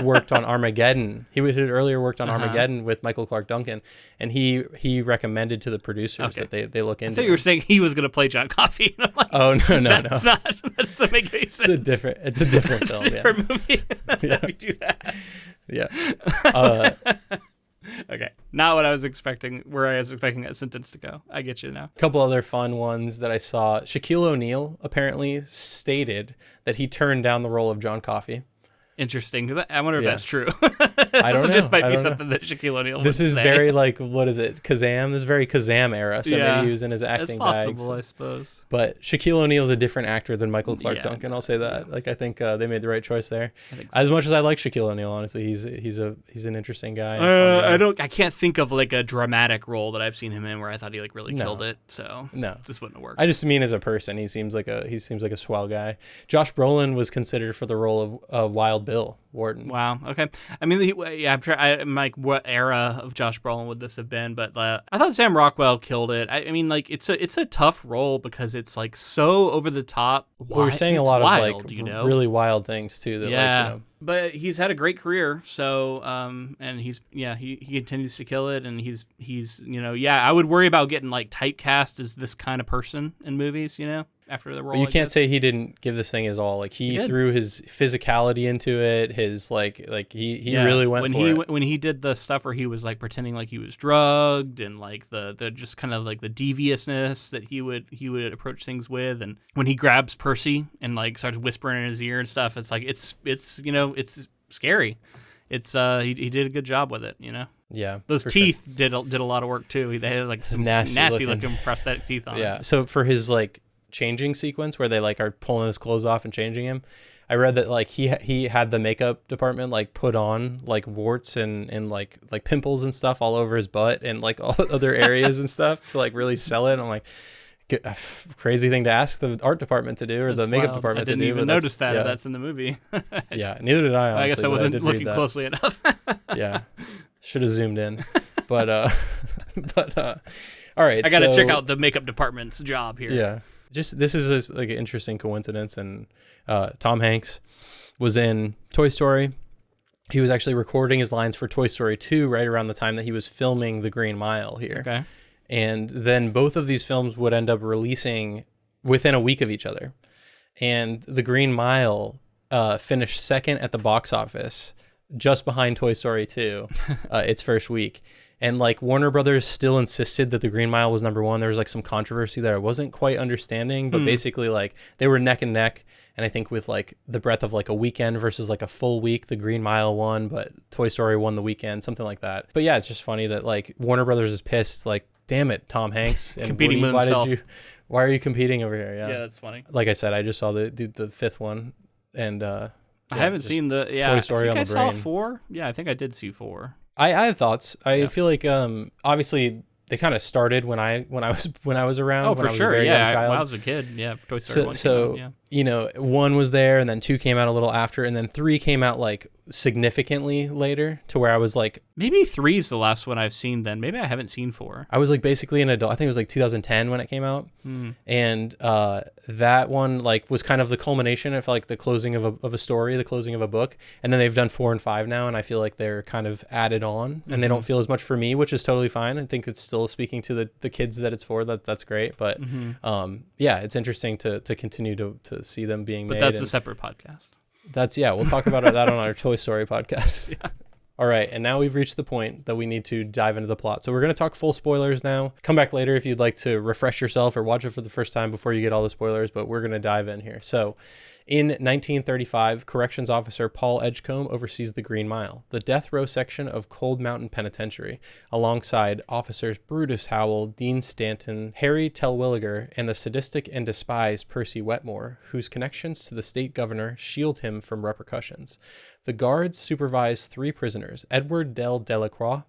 worked on Armageddon. He had earlier worked on Armageddon with Michael Clarke Duncan, and he recommended to the producers that they look into. I thought you were saying he was going to play John Coffey. And I'm like, oh no, that's not. That doesn't make any sense. It's a different film. It's a different movie. Let me do that. Yeah. Okay, not what I was expecting. Where I was expecting that sentence to go. I get you now. A couple other fun ones that I saw. Shaquille O'Neal apparently stated that he turned down the role of John Coffey. Interesting. I wonder if that's true. I don't know. Just might be something that Shaquille O'Neal This would is say. very like, what is it? Kazam? This is very Kazam era. So maybe he was in his acting bags. It's possible, I suppose. But Shaquille O'Neal is a different actor than Michael Clarke Duncan. I'll say that. Like, I think they made the right choice there. As much as I like Shaquille O'Neal, honestly, he's an interesting guy. I can't think of like a dramatic role that I've seen him in where I thought he like really killed it. So this wouldn't have worked. I just mean as a person, he seems like a swell guy. Josh Brolin was considered for the role of Wild Bill Wharton. Wow. Okay. I mean, I'm like, what era of Josh Brolin would this have been? But I thought Sam Rockwell killed it. I mean, like, it's a tough role because it's like so over the top. We're saying a lot of like really wild things too. That but he's had a great career. So and he continues to kill it, and he's I would worry about getting like typecast as this kind of person in movies. After the role. But you can't say he didn't give this thing his all. Like he threw his physicality into it. His like he really went for it. When he did the stuff where he was like pretending like he was drugged and like the just kind of like the deviousness that he would approach things with, and when he grabs Percy and like starts whispering in his ear and stuff, it's like it's scary. It's he did a good job with it. Yeah, those teeth did a lot of work too. They had like some nasty looking prosthetic teeth on. Yeah. So for his like changing sequence where they like are pulling his clothes off and changing him, I read that like he had the makeup department like put on like warts and like pimples and stuff all over his butt and like all other areas and stuff to like really sell it. I'm like, crazy thing to ask the art department to do or the makeup department to do. I didn't even notice that if that's in the movie. Yeah, neither did I. Honestly, I guess I wasn't looking closely enough. Yeah, should have zoomed in, but all right. I got to check out the makeup department's job here. Yeah. Just this is like an interesting coincidence, and Tom Hanks was in Toy Story. he was actually recording his lines for Toy Story 2 right around the time that he was filming The Green Mile here. Okay. And then both of these films would end up releasing within a week of each other. And The Green Mile finished second at the box office, just behind Toy Story 2, its first week. And like Warner Brothers still insisted that The Green Mile was number one. There was like some controversy that I wasn't quite understanding, but basically like they were neck and neck. And I think with like the breadth of like a weekend versus like a full week, The Green Mile won, but Toy Story won the weekend, something like that. But yeah, it's just funny that like Warner Brothers is pissed. Like, damn it, Tom Hanks. And competing with himself. Why are you competing over here? Yeah, that's funny. Like I said, I just saw the fifth one, and I haven't seen the Toy Story on the brain. I saw 4. Yeah, I think I did see 4. I have thoughts. I feel like obviously they kind of started when I was around. Oh, when for I was sure. A very young child. When I was a kid. Yeah, Toy Story 1 came out, yeah. You know, 1 was there, and then 2 came out a little after, and then 3 came out like significantly later, to where I was like, maybe 3 is the last one I've seen. Then maybe I haven't seen 4. I was like basically an adult. I think it was like 2010 when it came out, and that one like was kind of the culmination of like the closing of a story, the closing of a book, and then they've done 4 and 5 now, and I feel like they're kind of added on, and they don't feel as much for me, which is totally fine. I think it's still speaking to the kids that it's for. That's great, but yeah, it's interesting to continue to see them being made. But that's a separate podcast. We'll talk about that on our Toy Story podcast. Yeah. All right, and now we've reached the point that we need to dive into the plot. So we're going to talk full spoilers now. Come back later if you'd like to refresh yourself or watch it for the first time before you get all the spoilers, but we're going to dive in here. So in 1935, corrections officer Paul Edgecombe oversees the Green Mile, the death row section of Cold Mountain Penitentiary, alongside officers Brutus Howell, Dean Stanton, Harry Telwilliger, and the sadistic and despised Percy Wetmore, whose connections to the state governor shield him from repercussions. The guards supervise 3 prisoners, Edward Del Delacroix,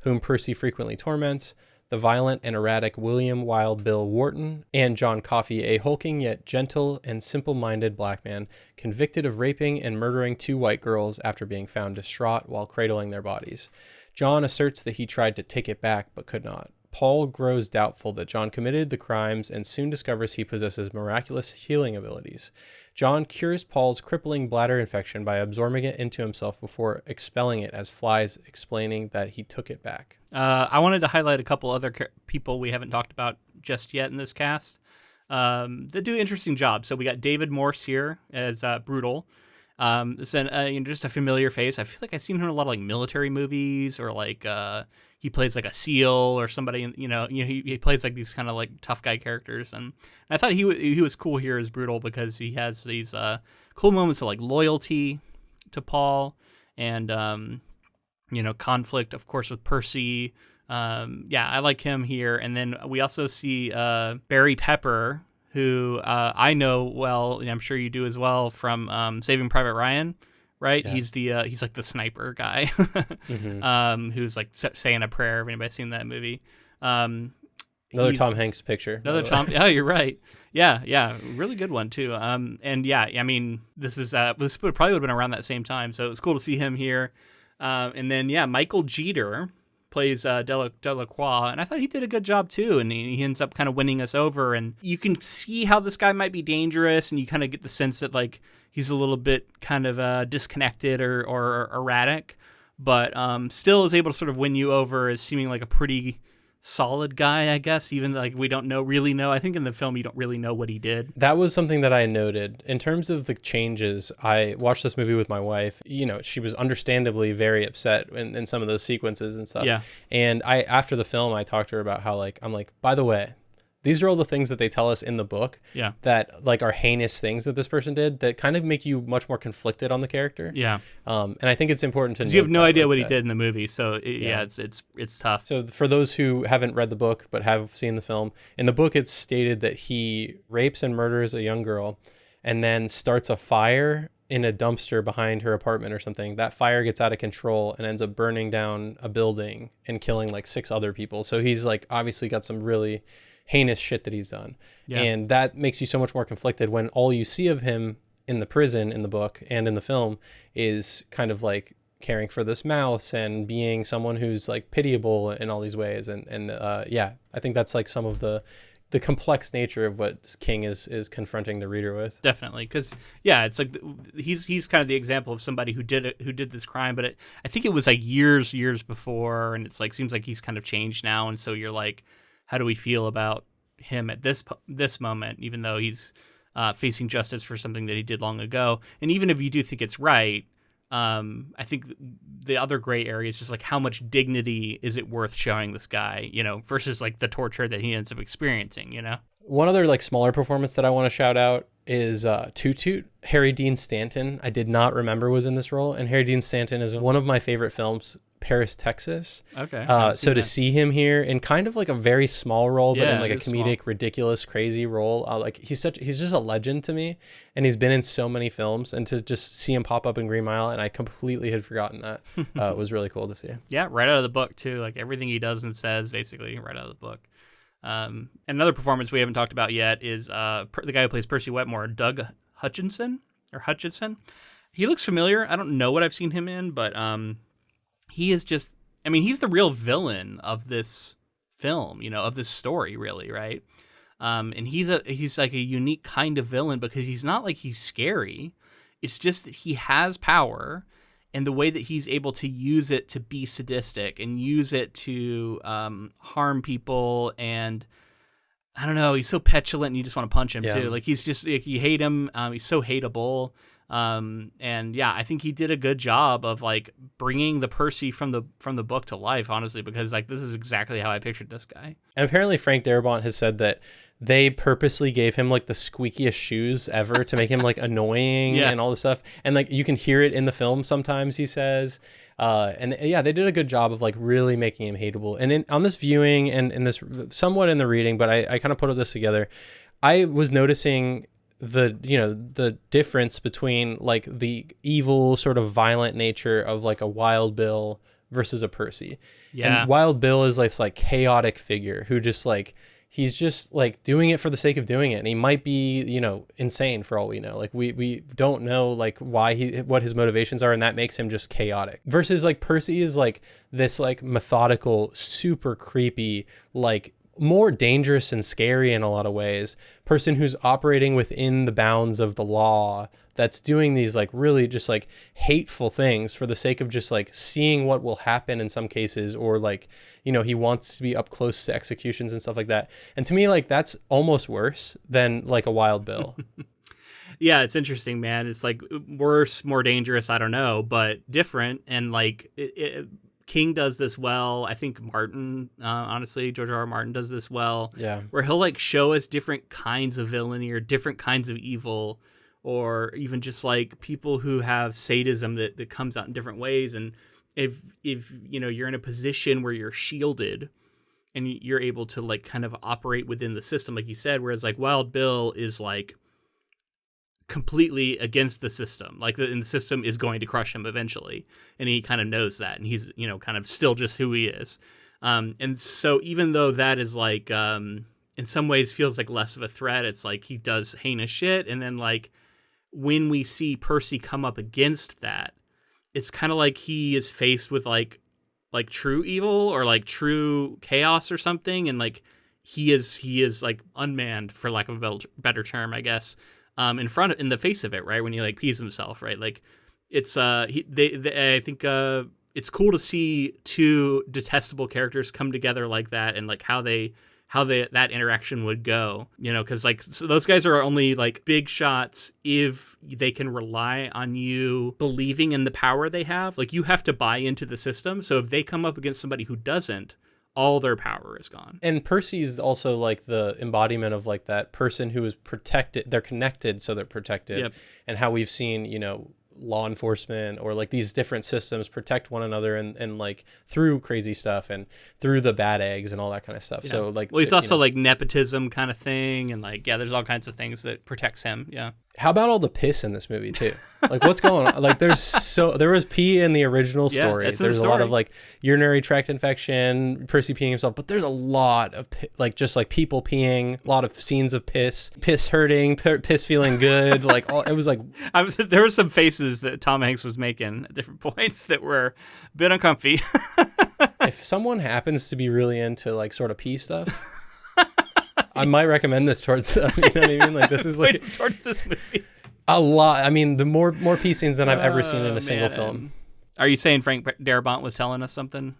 whom Percy frequently torments, the violent and erratic William Wild Bill Wharton, and John Coffey, a hulking yet gentle and simple-minded black man, convicted of raping and murdering 2 white girls after being found distraught while cradling their bodies. John asserts that he tried to take it back but could not. Paul grows doubtful that John committed the crimes and soon discovers he possesses miraculous healing abilities. John cures Paul's crippling bladder infection by absorbing it into himself before expelling it as flies, explaining that he took it back. I wanted to highlight a couple other people we haven't talked about just yet in this cast that do interesting jobs. So we got David Morse here as Brutal. Then just a familiar face. I feel like I've seen him in a lot of like military movies, or like he plays like a SEAL or somebody. He plays like these kind of like tough guy characters, and I thought he was cool here as Brutal because he has these cool moments of like loyalty to Paul and conflict, of course, with Percy. I like him here. And then we also see Barry Pepper, who I know well, and I'm sure you do as well, from Saving Private Ryan, right? Yeah. He's like the sniper guy, who's like saying a prayer. If anybody's seen that movie, another Tom Hanks picture. Another Tom. Oh, you're right. Yeah, really good one too. And yeah, I mean, this probably would have been around that same time, so it was cool to see him here. And then Michael Jeter plays Delacroix, and I thought he did a good job too, and he ends up kind of winning us over, and you can see how this guy might be dangerous, and you kind of get the sense that like he's a little bit kind of disconnected or erratic, but still is able to sort of win you over as seeming like a pretty solid guy, I guess, even like we don't really know. I think in the film you don't really know what he did. That was something that I noted. In terms of the changes, I watched this movie with my wife. She was understandably very upset in some of those sequences and stuff. Yeah. And after the film, I talked to her about how I'm like, by the way, these are all the things that they tell us in the book that like are heinous things that this person did that kind of make you much more conflicted on the character. Yeah. And I think it's important to know. You have no idea what he did in the movie. So it's tough. So for those who haven't read the book but have seen the film, in the book it's stated that he rapes and murders a young girl and then starts a fire in a dumpster behind her apartment or something. That fire gets out of control and ends up burning down a building and killing like 6 other people. So he's like obviously got some really heinous shit that he's done. Yeah. And that makes you so much more conflicted when all you see of him in the prison in the book and in the film is kind of like caring for this mouse and being someone who's like pitiable in all these ways. And I think that's like some of the the complex nature of what King is confronting the reader with. Definitely, because it's like he's kind of the example of somebody who did this crime, but I think it was like years before, and it's like seems like he's kind of changed now, and so you're like, how do we feel about him at this moment, even though he's facing justice for something that he did long ago? And even if you do think it's right, I think the other gray area is just like how much dignity is it worth showing this guy, versus like the torture that he ends up experiencing, One other like smaller performance that I want to shout out is Toot Toot. Harry Dean Stanton, I did not remember was in this role, and Harry Dean Stanton is one of my favorite films, Paris, Texas. Okay. So to see him here in kind of like a very small role, but in like a comedic, small, ridiculous, crazy role, like he's just a legend to me, and he's been in so many films, and to just see him pop up in Green Mile, and I completely had forgotten that, was really cool to see. Yeah, right out of the book too. Like everything he does and says, basically right out of the book. Another performance we haven't talked about yet is the guy who plays Percy Wetmore, Doug Hutchinson. He looks familiar. I don't know what I've seen him in, but he is just, he's the real villain of this film, of this story, really, right? And he's like a unique kind of villain because he's not like he's scary. It's just that he has power, and the way that he's able to use it to be sadistic and use it to harm people, and I don't know, he's so petulant and you just want to punch him too. Like he's just, like, you hate him. He's so hateable. And yeah, I think he did a good job of like bringing the Percy from the book to life, honestly, because like this is exactly how I pictured this guy. And apparently Frank Darabont has said that they purposely gave him like the squeakiest shoes ever to make him like annoying and all this stuff. And like you can hear it in the film sometimes, he says. And yeah, they did a good job of like really making him hateable. And on this viewing and in this somewhat in the reading, but I kind of put this together, I was noticing the difference between like the evil sort of violent nature of like a Wild Bill versus a Percy. Yeah. And Wild Bill is like chaotic figure who just like, he's just like doing it for the sake of doing it. And he might be, insane for all we know. Like we don't know like what his motivations are. And that makes him just chaotic versus like Percy is like this like methodical, super creepy, like more dangerous and scary in a lot of ways person who's operating within the bounds of the law, that's doing these like really just like hateful things for the sake of just like seeing what will happen in some cases, or like, he wants to be up close to executions and stuff like that. And to me, like that's almost worse than like a Wild Bill. Yeah, it's interesting, man. It's like worse, more dangerous, I don't know, but different. And like King does this well. I think Martin, honestly, George R.R. Martin does this well. Yeah. Where he'll like show us different kinds of villainy or different kinds of evil, or even just like people who have sadism that comes out in different ways. And if you're in a position where you're shielded and you're able to like kind of operate within the system, like you said, whereas like Wild Bill is like completely against the system, like and the system is going to crush him eventually, and he kind of knows that, and he's kind of still just who he is, and so even though that is like in some ways feels like less of a threat, it's like he does heinous shit, and then like when we see Percy come up against that, it's kind of like he is faced with like true evil or like true chaos or something, and like he is like unmanned, for lack of a better term, I guess. In the face of it, right? When he like pees himself, right? Like it's I think it's cool to see two detestable characters come together like that, and like how that interaction would go, because like so those guys are only like big shots if they can rely on you believing in the power they have. Like you have to buy into the system. So if they come up against somebody who doesn't, all their power is gone. And Percy's also like the embodiment of like that person who is protected. They're connected, so they're protected. Yep. And how we've seen, law enforcement or like these different systems protect one another and like through crazy stuff and through the bad eggs and all that kind of stuff. Yeah. So like, well, he's also like nepotism kind of thing. And like, yeah, there's all kinds of things that protects him. Yeah. How about all the piss in this movie too? Like what's going on? Like there was pee in the original story. There's a lot of like urinary tract infection, Percy peeing himself, but there's a lot of like just like people peeing, a lot of scenes of piss hurting, piss feeling good. Like it was like there were some faces that Tom Hanks was making at different points that were a bit uncomfy. If someone happens to be really into like sort of pee stuff, I might recommend this towards, you know what I mean? Like, this is like towards this movie. A lot. I mean, the more pee scenes than I've ever seen in a single film. Are you saying Frank Darabont was telling us something?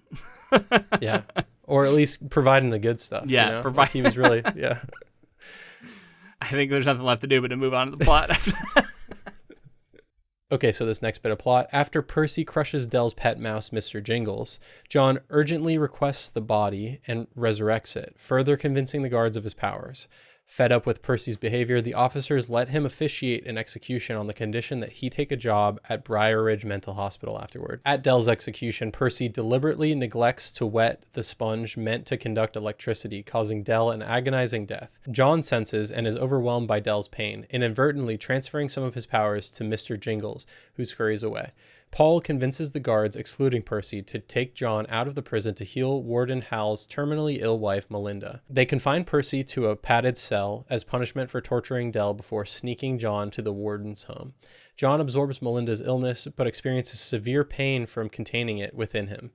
Yeah. Or at least providing the good stuff. Yeah. You know? Like he was really, yeah. I think there's nothing left to do but to move on to the plot. Okay, so this next bit of plot. After Percy crushes Dell's pet mouse, Mr. Jingles, John urgently requests the body and resurrects it, further convincing the guards of his powers. Fed up with Percy's behavior, the officers let him officiate an execution on the condition that he take a job at Briar Ridge Mental Hospital afterward. At Dell's execution, Percy deliberately neglects to wet the sponge meant to conduct electricity, causing Dell an agonizing death. John senses and is overwhelmed by Dell's pain, inadvertently transferring some of his powers to Mr. Jingles, who scurries away. Paul convinces the guards, excluding Percy, to take John out of the prison to heal Warden Hal's terminally ill wife, Melinda. They confine Percy to a padded cell as punishment for torturing Dell before sneaking John to the warden's home. John absorbs Melinda's illness, but experiences severe pain from containing it within him.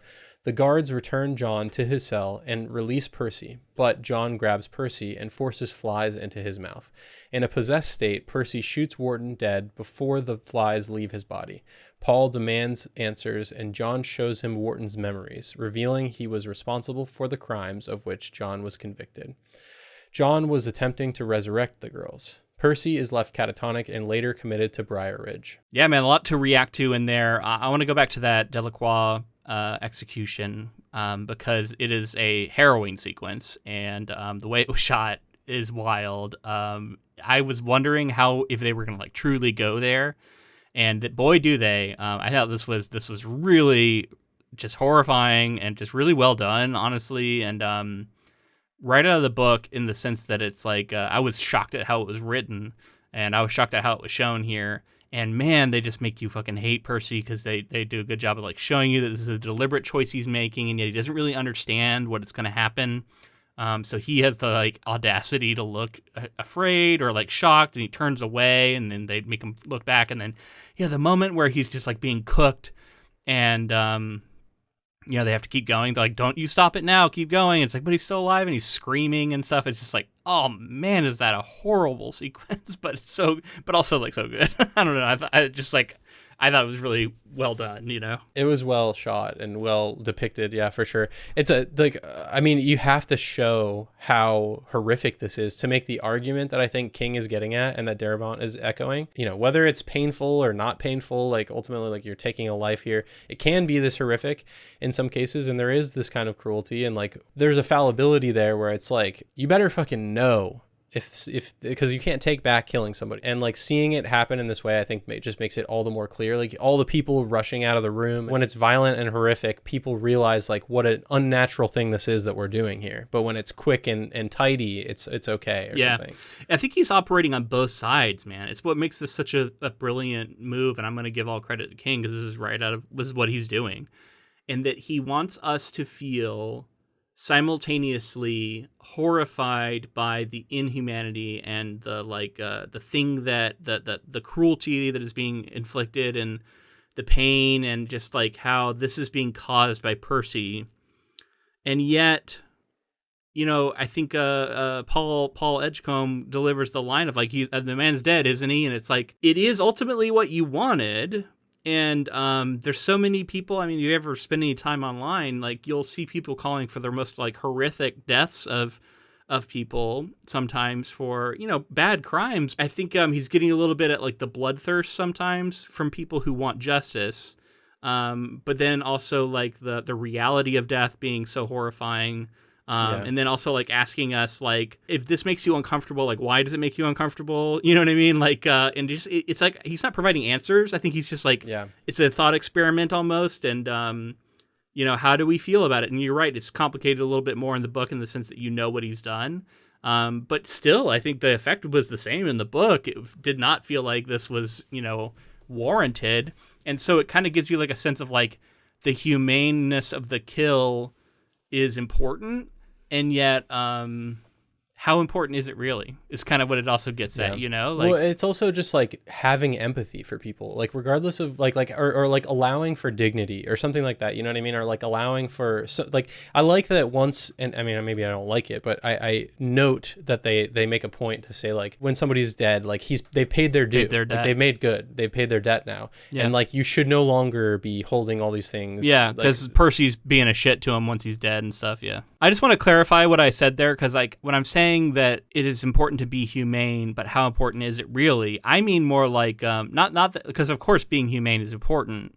The guards return John to his cell and release Percy, but John grabs Percy and forces flies into his mouth. In a possessed state, Percy shoots Wharton dead before the flies leave his body. Paul demands answers, and John shows him Wharton's memories, revealing he was responsible for the crimes of which John was convicted. John was attempting to resurrect the girls. Percy is left catatonic and later committed to Briar Ridge. Yeah, man, a lot to react to in there. I want to go back to that Delacroix execution because it is a harrowing sequence, and the way it was shot is wild. I was wondering if they were going to like truly go there, and boy do they. I thought this was really just horrifying and just really well done, honestly, and right out of the book in the sense that it's like I was shocked at how it was written, and I was shocked at how it was shown here. And man, they just make you fucking hate Percy because they do a good job of like showing you that this is a deliberate choice he's making, and yet he doesn't really understand what is going to happen. So he has the like audacity to look afraid or like shocked, and he turns away, and then they make him look back, and then the moment where he's just like being cooked, and they have to keep going. They're like, "Don't you stop it now? Keep going." It's like, but he's still alive, and he's screaming and stuff. It's just like, oh man, is that a horrible sequence? But it's but also like so good. I don't know. I thought it was really well done. It was well shot and well depicted. Yeah, for sure. It's you have to show how horrific this is to make the argument that I think King is getting at and that Darabont is echoing. Whether it's painful or not painful, like ultimately, like you're taking a life here. It can be this horrific in some cases, and there is this kind of cruelty, and like there's a fallibility there where it's like you better fucking know. If because you can't take back killing somebody, and like seeing it happen in this way, I think just makes it all the more clear. Like all the people rushing out of the room when it's violent and horrific, people realize like what an unnatural thing this is that we're doing here. But when it's quick and tidy, it's okay. Something. I think he's operating on both sides, man. It's what makes this such a brilliant move, and I'm going to give all credit to King because this is what he's doing, and that he wants us to feel simultaneously horrified by the inhumanity and the thing that the cruelty that is being inflicted and the pain and just like how this is being caused by Percy. And yet, I think Paul Edgecombe delivers the line of like, the man's dead, isn't he? And it's like, it is ultimately what you wanted. And there's so many people. I mean, you ever spend any time online, like you'll see people calling for their most like horrific deaths of people sometimes for bad crimes. I think he's getting a little bit at like the bloodthirst sometimes from people who want justice, but then also like the reality of death being so horrifying. And then also like asking us like, if this makes you uncomfortable, like why does it make you uncomfortable? You know what I mean? Like, and just it's like he's not providing answers. I think he's just like, it's a thought experiment almost. And how do we feel about it? And you're right, it's complicated a little bit more in the book in the sense that what he's done. But still, I think the effect was the same in the book. It did not feel like this was warranted, and so it kind of gives you like a sense of like the humaneness of the kill is important. And yet, how important is it really? Is kind of what it also gets at, you know? Like, well, it's also just like having empathy for people, like regardless of like or like allowing for dignity or something like that. You know what I mean? Or like allowing for like I like that once, and I mean maybe I don't like it, but I note that they make a point to say like when somebody's dead, like they've paid their due, like they've made good, they've paid their debt now, and like you should no longer be holding all these things. Yeah, because like, Percy's being a shit to him once he's dead and stuff. Yeah, I just want to clarify what I said there, because like when I'm saying that it is important to be humane, but how important is it really? I mean more like not because of course being humane is important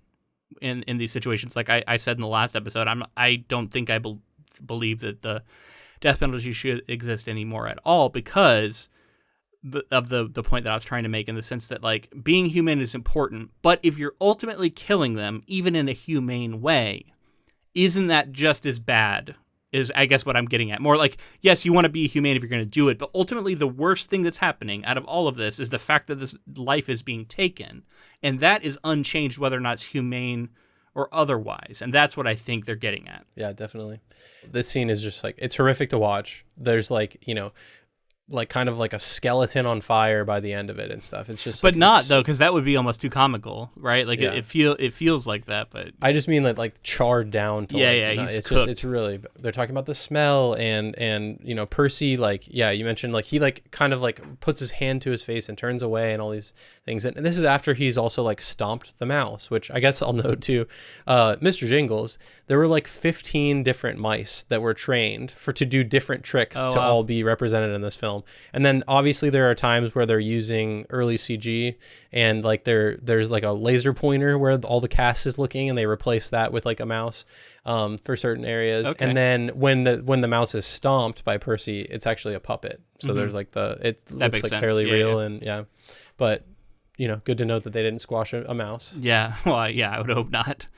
in these situations. Like I said in the last episode, I don't think I believe that the death penalty should exist anymore at all, because of the point that I was trying to make, in the sense that like being humane is important, but if you're ultimately killing them, even in a humane way, isn't that just as bad? Is I guess what I'm getting at. More like, yes, you want to be humane if you're going to do it, but ultimately the worst thing that's happening out of all of this is the fact that this life is being taken, and that is unchanged whether or not it's humane or otherwise, and that's what I think they're getting at. Yeah, definitely. This scene is just like, it's horrific to watch. There's like, you know, like kind of like a skeleton on fire by the end of it and stuff. It's just but like, not though, because that would be almost too comical, right? Like it feels like that, but I just mean like charred down to he's it's cooked. Just it's really, they're talking about the smell and you know, Percy, like you mentioned like he like kind of like puts his hand to his face and turns away and all these things, and this is after he's also like stomped the mouse, which I guess I'll note too. Mr. Jingles, there were like 15 different mice that were trained to do different tricks all be represented in this film. And then obviously there are times where they're using early CG, and like there's like a laser pointer where all the cast is looking, and they replace that with like a mouse for certain areas. Okay. And then when the mouse is stomped by Percy, it's actually a puppet. So there's like it looks like fairly real. And but you know, good to note that they didn't squash a mouse. Yeah, well, I would hope not.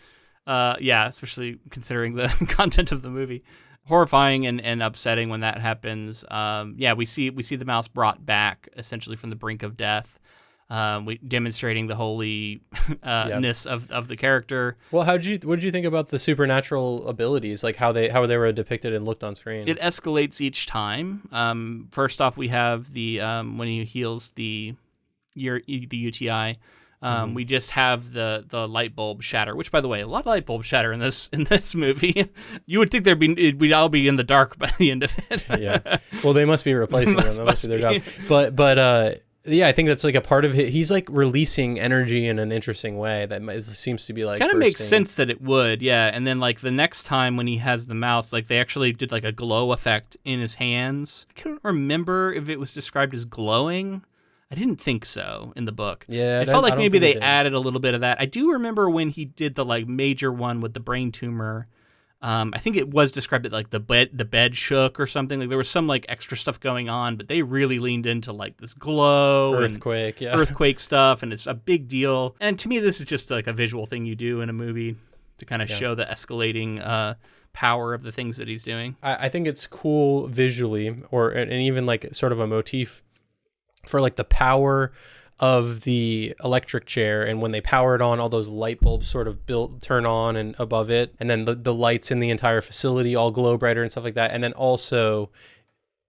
Especially considering the content of the movie. Horrifying and upsetting when that happens. We see the mouse brought back essentially from the brink of death, demonstrating the holiness of the character. Well, what did you think about the supernatural abilities, like how they were depicted and looked on screen? It escalates each time. First off, we have the when he heals the UTI. We just have the light bulb shatter, which, by the way, a lot of light bulb shatter in this movie. You would think we'd all be in the dark by the end of it. Yeah. Well, they must be replacing them. That must be their job. But I think that's like a part of it. He's like releasing energy in an interesting way that seems to be like kind of makes sense that it would. Yeah. And then like the next time when he has the mouse, like they actually did like a glow effect in his hands. I couldn't remember if it was described as glowing. I didn't think so in the book. Yeah, it felt like maybe they added a little bit of that. I do remember when he did the like major one with the brain tumor. I think it was described that like the bed shook or something. Like there was some like extra stuff going on, but they really leaned into like this glow, earthquake stuff, and it's a big deal. And to me, this is just like a visual thing you do in a movie to kind of show the escalating power of the things that he's doing. I think it's cool visually, and even like sort of a motif for like the power of the electric chair, and when they power it on, all those light bulbs sort of turn on and above it, and then the lights in the entire facility all glow brighter and stuff like that. And then also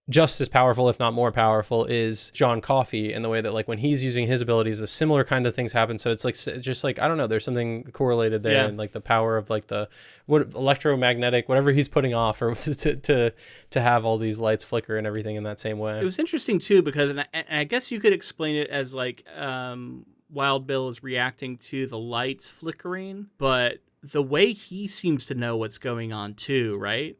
just as powerful, if not more powerful, is John Coffey, in the way that like when he's using his abilities, a similar kind of things happen. So it's like just like, I don't know, there's something correlated there, and like the power of like what electromagnetic, whatever he's putting off, or to have all these lights flicker and everything in that same way. It was interesting too, because and I guess you could explain it as like Wild Bill is reacting to the lights flickering, but the way he seems to know what's going on too, right?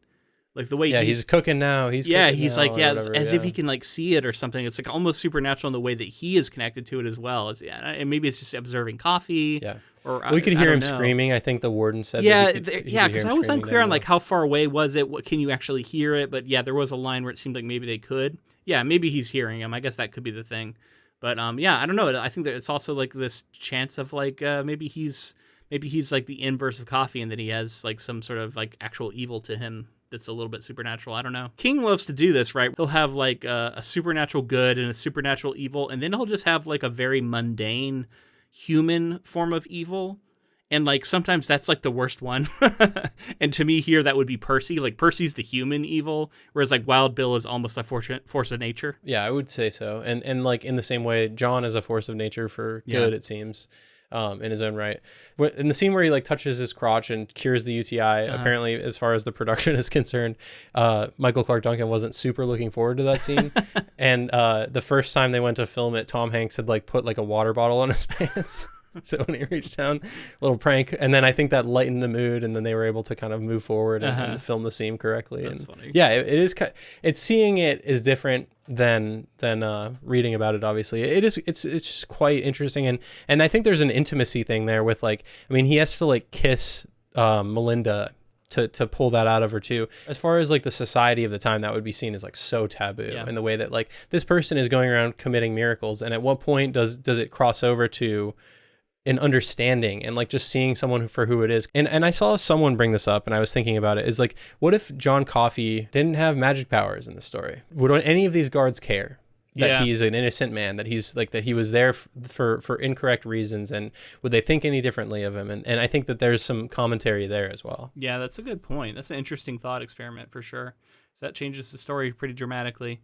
Like the way he's cooking now. He's like as if he can like see it or something. It's like almost supernatural in the way that he is connected to it as well. And maybe it's just observing Coffee. Yeah. Or we could hear him screaming. I think the warden said. Because I was unclear on like how far away was it. What can you actually hear it? But yeah, there was a line where it seemed like maybe they could. Yeah, maybe he's hearing him. I guess that could be the thing. But I don't know. I think that it's also like this chance of like maybe he's like the inverse of Coffee, and that he has like some sort of like actual evil to him that's a little bit supernatural. I don't know. King loves to do this, right? He'll have like a supernatural good and a supernatural evil, and then he'll just have like a very mundane human form of evil. And like sometimes that's like the worst one. And to me here, that would be Percy. Like Percy's the human evil, whereas like Wild Bill is almost a force of nature. Yeah, I would say so. And like in the same way, John is a force of nature for good, it seems, in his own right. In the scene where he like touches his crotch and cures the UTI, apparently, as far as the production is concerned, Michael Clarke Duncan wasn't super looking forward to that scene. And the first time they went to film it, Tom Hanks had like put like a water bottle on his pants. So when he reached down, little prank, and then I think that lightened the mood, and then they were able to kind of move forward and film the scene correctly. That's funny. Yeah, it is. It's seeing it is different than reading about it. Obviously, it's just quite interesting, and I think there's an intimacy thing there with like, I mean, he has to like kiss Melinda to pull that out of her too. As far as like the society of the time, that would be seen as like so taboo in the way that like this person is going around committing miracles, and at what point does it cross over to an understanding and like just seeing someone for who it is. And I saw someone bring this up, and I was thinking about it, is like, what if John Coffey didn't have magic powers in the story? Would any of these guards care that he's an innocent man, that he's like, that he was there for incorrect reasons, and would they think any differently of him? And I think that there's some commentary there as well. Yeah, that's a good point. That's an interesting thought experiment for sure. So that changes the story pretty dramatically.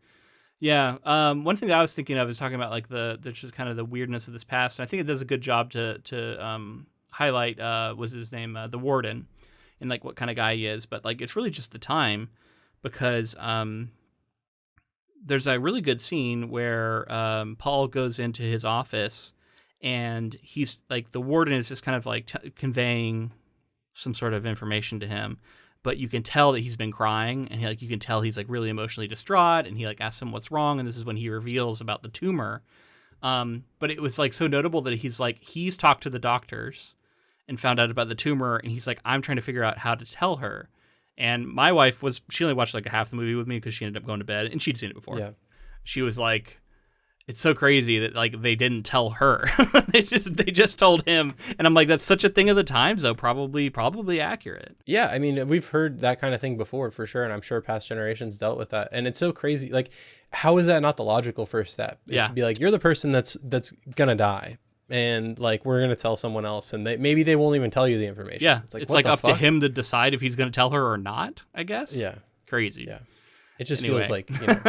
Yeah, one thing that I was thinking of is talking about like the just kind of the weirdness of this past. And I think it does a good job to highlight was his name the Warden, and like what kind of guy he is. But like it's really just the time, because there's a really good scene where Paul goes into his office, and he's like, the Warden is just kind of like conveying some sort of information to him. But you can tell that he's been crying, and you can tell he's like really emotionally distraught, and he like asks him what's wrong, and this is when he reveals about the tumor. But it was like so notable that he's talked to the doctors and found out about the tumor, and he's like, I'm trying to figure out how to tell her. And my wife she only watched like half the movie with me because she ended up going to bed, and she'd seen it before. Yeah. She was like, it's so crazy that like they didn't tell her. they just told him. And I'm like, that's such a thing of the times though, probably accurate. Yeah, I mean, we've heard that kind of thing before for sure, and I'm sure past generations dealt with that. And it's so crazy. Like, how is that not the logical first step? Is to be like, you're the person that's gonna die, and like we're gonna tell someone else, and maybe they won't even tell you the information. Yeah, it's like up to him to decide if he's gonna tell her or not, I guess. Yeah. Crazy. Yeah. It just feels like, you know,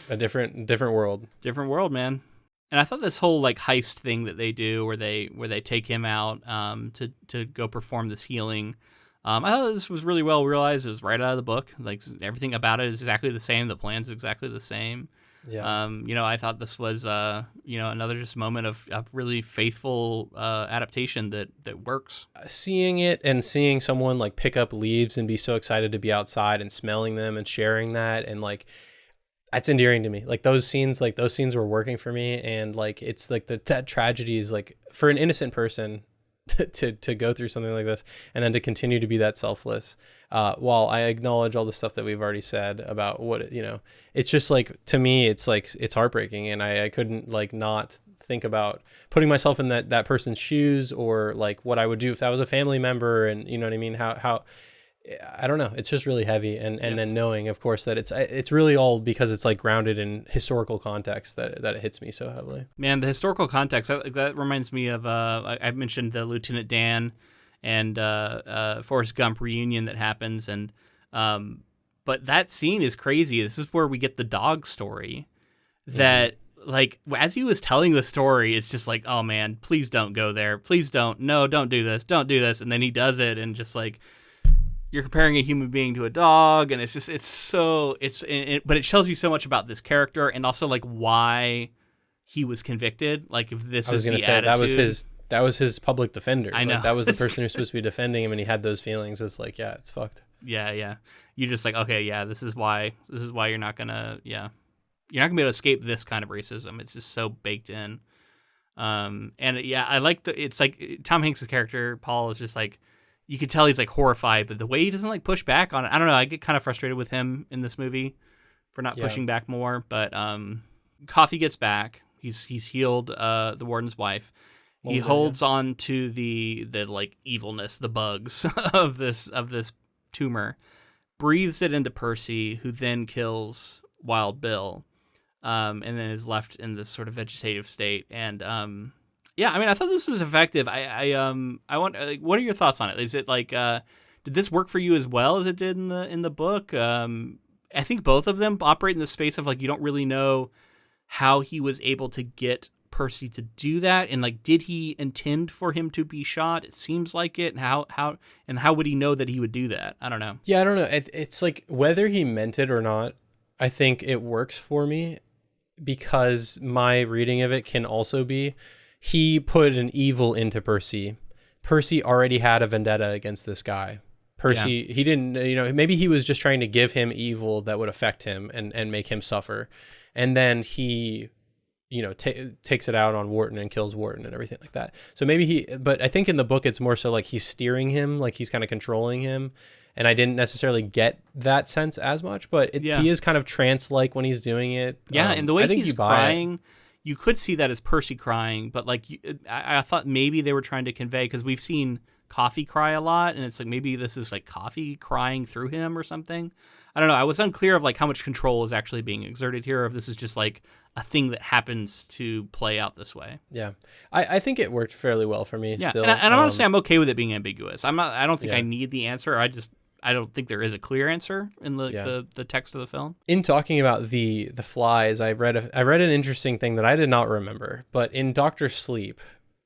a different world. Different world, man. And I thought this whole like heist thing that they do, where they take him out to go perform this healing. I thought this was really well realized. It was right out of the book. Like everything about it is exactly the same. The plan's exactly the same. Yeah. I thought this was another just moment of really faithful adaptation that works. Seeing it and seeing someone like pick up leaves and be so excited to be outside and smelling them and sharing that, and like that's endearing to me. Like those scenes were working for me, and like it's like that tragedy is like for an innocent person to go through something like this, and then to continue to be that selfless. While I acknowledge all the stuff that we've already said about what, you know, it's just like, to me, it's like, it's heartbreaking, and I couldn't like not think about putting myself in that person's shoes, or like what I would do if that was a family member, and you know what I mean? How I don't know. It's just really heavy. And then knowing, of course, that it's really all because it's like grounded in historical context that it hits me so heavily. Man, the historical context, that reminds me of, I mentioned the Lieutenant Dan and Forrest Gump reunion that happens. And but that scene is crazy. This is where we get the dog story that, like, as he was telling the story, it's just like, oh man, please don't go there. Please don't. No, don't do this. Don't do this. And then he does it, and just like, you're comparing a human being to a dog, and but it tells you so much about this character, and also like why he was convicted. Like, if this is the attitude. That was his public defender. I know. Like, that was the person who's supposed to be defending him, and he had those feelings. It's like, yeah, it's fucked. Yeah. You're just like, okay, yeah, this is why you're not gonna be able to escape this kind of racism. It's just so baked in. And yeah, I like it's like Tom Hanks' character Paul is just like, you could tell he's like horrified, but the way he doesn't like push back on it, I don't know. I get kind of frustrated with him in this movie for not pushing back more. But Coffee gets back. He's healed the warden's wife. He holds on to the like evilness, the bugs of this tumor, breathes it into Percy, who then kills Wild Bill, and then is left in this sort of vegetative state. And Yeah, I mean, I thought this was effective. I want. What are your thoughts on it? Is it like, did this work for you as well as it did in the book? I think both of them operate in the space of like you don't really know how he was able to get Percy to do that, and like, did he intend for him to be shot? It seems like it. And how would he know that he would do that? I don't know. Yeah, I don't know. It's like whether he meant it or not. I think it works for me because my reading of it can also be he put an evil into Percy. Percy already had a vendetta against this guy. Percy, he didn't, maybe he was just trying to give him evil that would affect him and make him suffer. And then he, takes it out on Wharton and kills Wharton and everything like that. So maybe but I think in the book, it's more so like he's steering him, like he's kind of controlling him. And I didn't necessarily get that sense as much, but he is kind of trance-like when he's doing it. Yeah, and the way he's crying, you could see that as Percy crying, but like I thought maybe they were trying to convey, because we've seen Coffee cry a lot, and it's like maybe this is like Coffee crying through him or something. I don't know. I was unclear of like how much control is actually being exerted here, or if this is just like a thing that happens to play out this way. Yeah, I think it worked fairly well for me. Yeah, still. And I want to say I'm okay with it being ambiguous. I don't think I need the answer. I don't think there is a clear answer in the text of the film. In talking about the flies, I read an interesting thing that I did not remember, but in Dr. Sleep,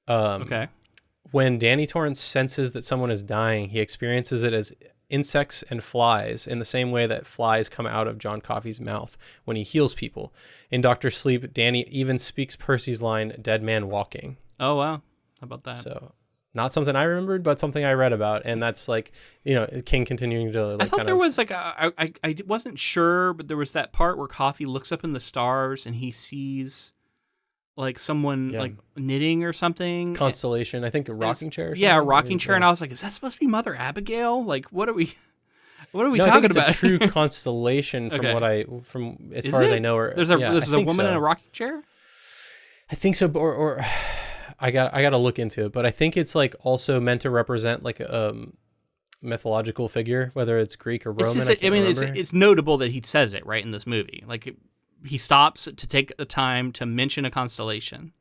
when Danny Torrance senses that someone is dying, he experiences it as insects and flies in the same way that flies come out of John Coffey's mouth when he heals people. In Dr. Sleep, Danny even speaks Percy's line, "Dead man walking." Oh, wow. How about that? So not something I remembered, but something I read about. And that's like, King continuing to like, I thought there was like I wasn't sure, but there was that part where Coffee looks up in the stars and he sees like someone like knitting or something. Constellation, I think a rocking chair. Or something. Yeah, a rocking chair. And I was like, is that supposed to be Mother Abigail? Like, what are we talking I think it's about? A true constellation from from as far as I know. There's a woman in a rocking chair. I think so, or I got to look into it, but I think it's like also meant to represent like a mythological figure, whether it's Greek or Roman. It's notable that he says it right in this movie. Like he stops to take the time to mention a constellation,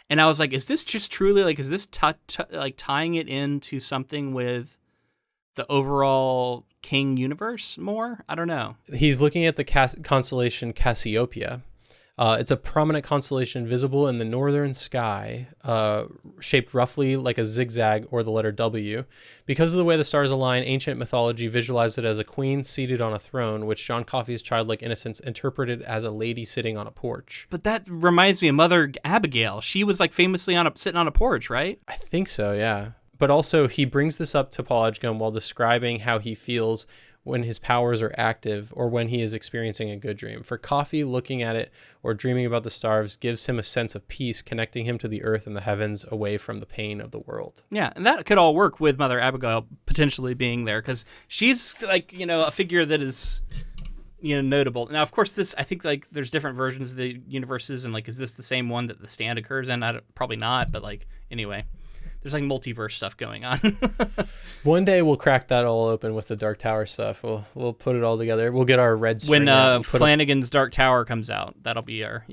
and I was like, is this just truly like, is this like tying it into something with the overall King universe more? I don't know. He's looking at the constellation Cassiopeia. It's a prominent constellation visible in the northern sky, shaped roughly like a zigzag or the letter W. Because of the way the stars align, ancient mythology visualized it as a queen seated on a throne, which John Coffey's childlike innocence interpreted as a lady sitting on a porch. But that reminds me of Mother Abigail. She was like famously sitting on a porch, right? I think so, yeah. But also, he brings this up to Paul Edgecombe while describing how he feels when his powers are active or when he is experiencing a good dream. For Coffey, looking at it or dreaming about the stars gives him a sense of peace, connecting him to the earth and the heavens away from the pain of the world. Yeah, and that could all work with Mother Abigail potentially being there, because she's like, a figure that is, notable. Now, of course, I think like there's different versions of the universes, and like, is this the same one that the Stand occurs in? Probably not, but like, anyway. There's like multiverse stuff going on. One day we'll crack that all open with the Dark Tower stuff. We'll put it all together. We'll get our red string when Flanagan's Dark Tower comes out. That'll be our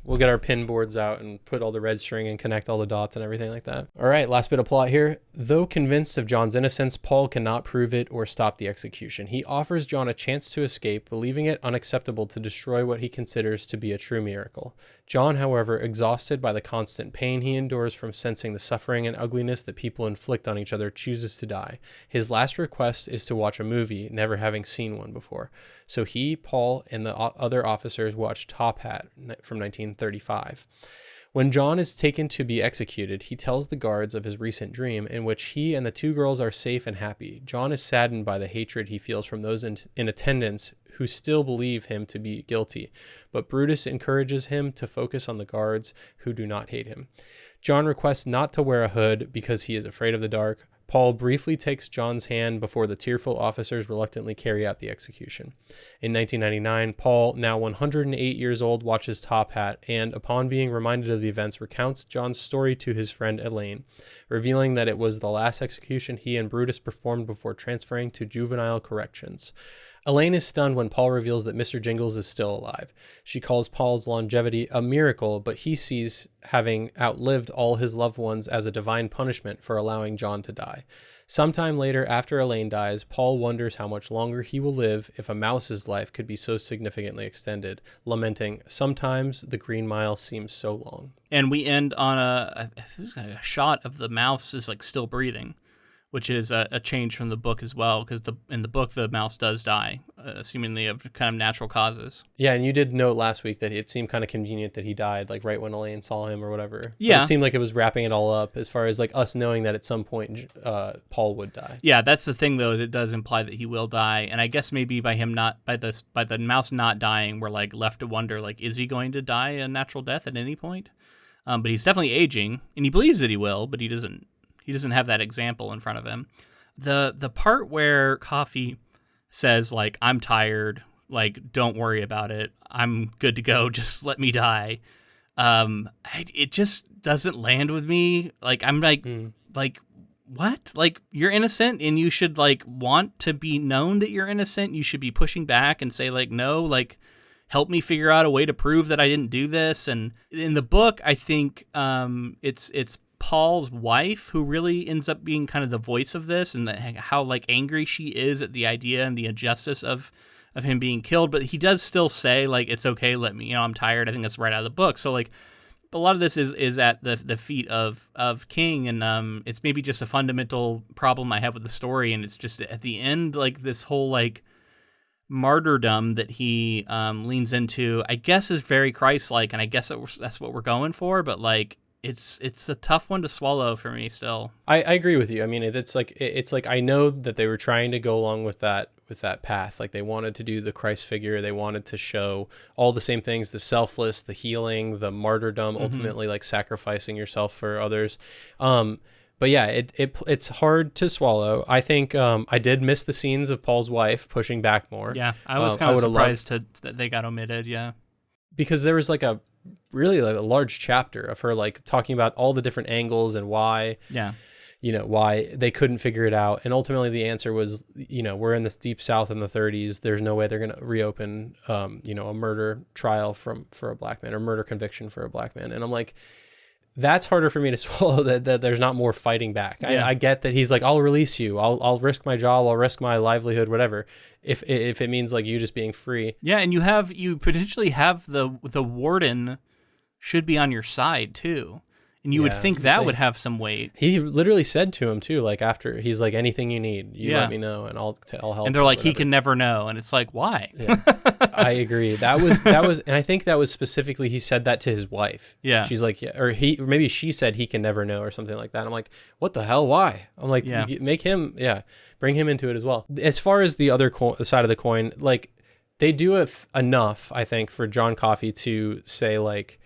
We'll get our pin boards out and put all the red string and connect all the dots and everything like that. All right, last bit of plot here. Though convinced of John's innocence, Paul cannot prove it or stop the execution. He offers John a chance to escape, believing it unacceptable to destroy what he considers to be a true miracle. John, however, exhausted by the constant pain he endures from sensing the suffering and ugliness that people inflict on each other, chooses to die. His last request is to watch a movie, never having seen one before. So he, Paul, and the other officers watch Top Hat from 1935. When John is taken to be executed, he tells the guards of his recent dream, in which he and the two girls are safe and happy. John is saddened by the hatred he feels from those in attendance who still believe him to be guilty, but Brutus encourages him to focus on the guards who do not hate him. John requests not to wear a hood because he is afraid of the dark. Paul briefly takes John's hand before the tearful officers reluctantly carry out the execution. In 1999, Paul, now 108 years old, watches Top Hat and, upon being reminded of the events, recounts John's story to his friend Elaine, revealing that it was the last execution he and Brutus performed before transferring to juvenile corrections. Elaine is stunned when Paul reveals that Mr. Jingles is still alive. She calls Paul's longevity a miracle, but he sees having outlived all his loved ones as a divine punishment for allowing John to die. Sometime later, after Elaine dies, Paul wonders how much longer he will live if a mouse's life could be so significantly extended, lamenting, "Sometimes the Green Mile seems so long." And we end on a shot of the mouse is like still breathing, which is a change from the book as well, because in the book the mouse does die, seemingly of kind of natural causes. Yeah, and you did note last week that it seemed kind of convenient that he died, like right when Elaine saw him or whatever. Yeah. But it seemed like it was wrapping it all up as far as like us knowing that at some point Paul would die. Yeah, that's the thing though. It does imply that he will die, and I guess maybe by the mouse not dying, we're like left to wonder, like, is he going to die a natural death at any point? But he's definitely aging, and he believes that he will, but he doesn't have that example in front of him. The part where Coffee says, like, I'm tired, like, don't worry about it, I'm good to go, just let me die. It just doesn't land with me. Like, I'm like, what? Like, you're innocent and you should, like, want to be known that you're innocent. You should be pushing back and say, like, no, like, help me figure out a way to prove that I didn't do this. And in the book, I think it's Paul's wife who really ends up being kind of the voice of this, and how like angry she is at the idea and the injustice of him being killed. But he does still say, like, it's okay, let me, I'm tired. I think that's right out of the book. So like a lot of this is at the feet of King, and it's maybe just a fundamental problem I have with the story, and it's just at the end, like, this whole like martyrdom that he leans into, I guess, is very Christ-like, and I guess that's what we're going for. But like, it's a tough one to swallow for me still. I agree with you. I mean, it's like I know that they were trying to go along with that path. Like, they wanted to do the Christ figure. They wanted to show all the same things: the selfless, the healing, the martyrdom, ultimately like sacrificing yourself for others. But yeah, it's hard to swallow. I think I did miss the scenes of Paul's wife pushing back more. Yeah, I was kind of surprised that they got omitted. Yeah, because there was like a really like a large chapter of her like talking about all the different angles and why. Yeah. Why they couldn't figure it out. And ultimately the answer was, we're in this deep South in the 30s. There's no way they're going to reopen, a murder trial for a black man, or murder conviction for a black man. And I'm like, that's harder for me to swallow, that there's not more fighting back. Yeah. I get that he's like, I'll release you. I'll risk my job. I'll risk my livelihood, whatever. If it means like you just being free. Yeah. And you potentially have the warden should be on your side too. And you would think that would have some weight. He literally said to him too, like, after, he's like, anything you need, let me know, and I'll help. And they're like, he can never know, and it's like, why? Yeah. I agree. That was, and I think that was specifically, he said that to his wife. Yeah. She's like, yeah, or maybe she said he can never know or something like that. I'm like, what the hell? Why? I'm like, make him, bring him into it as well. As far as the other side of the coin, like, they do enough, I think, for John Coffey to say, like,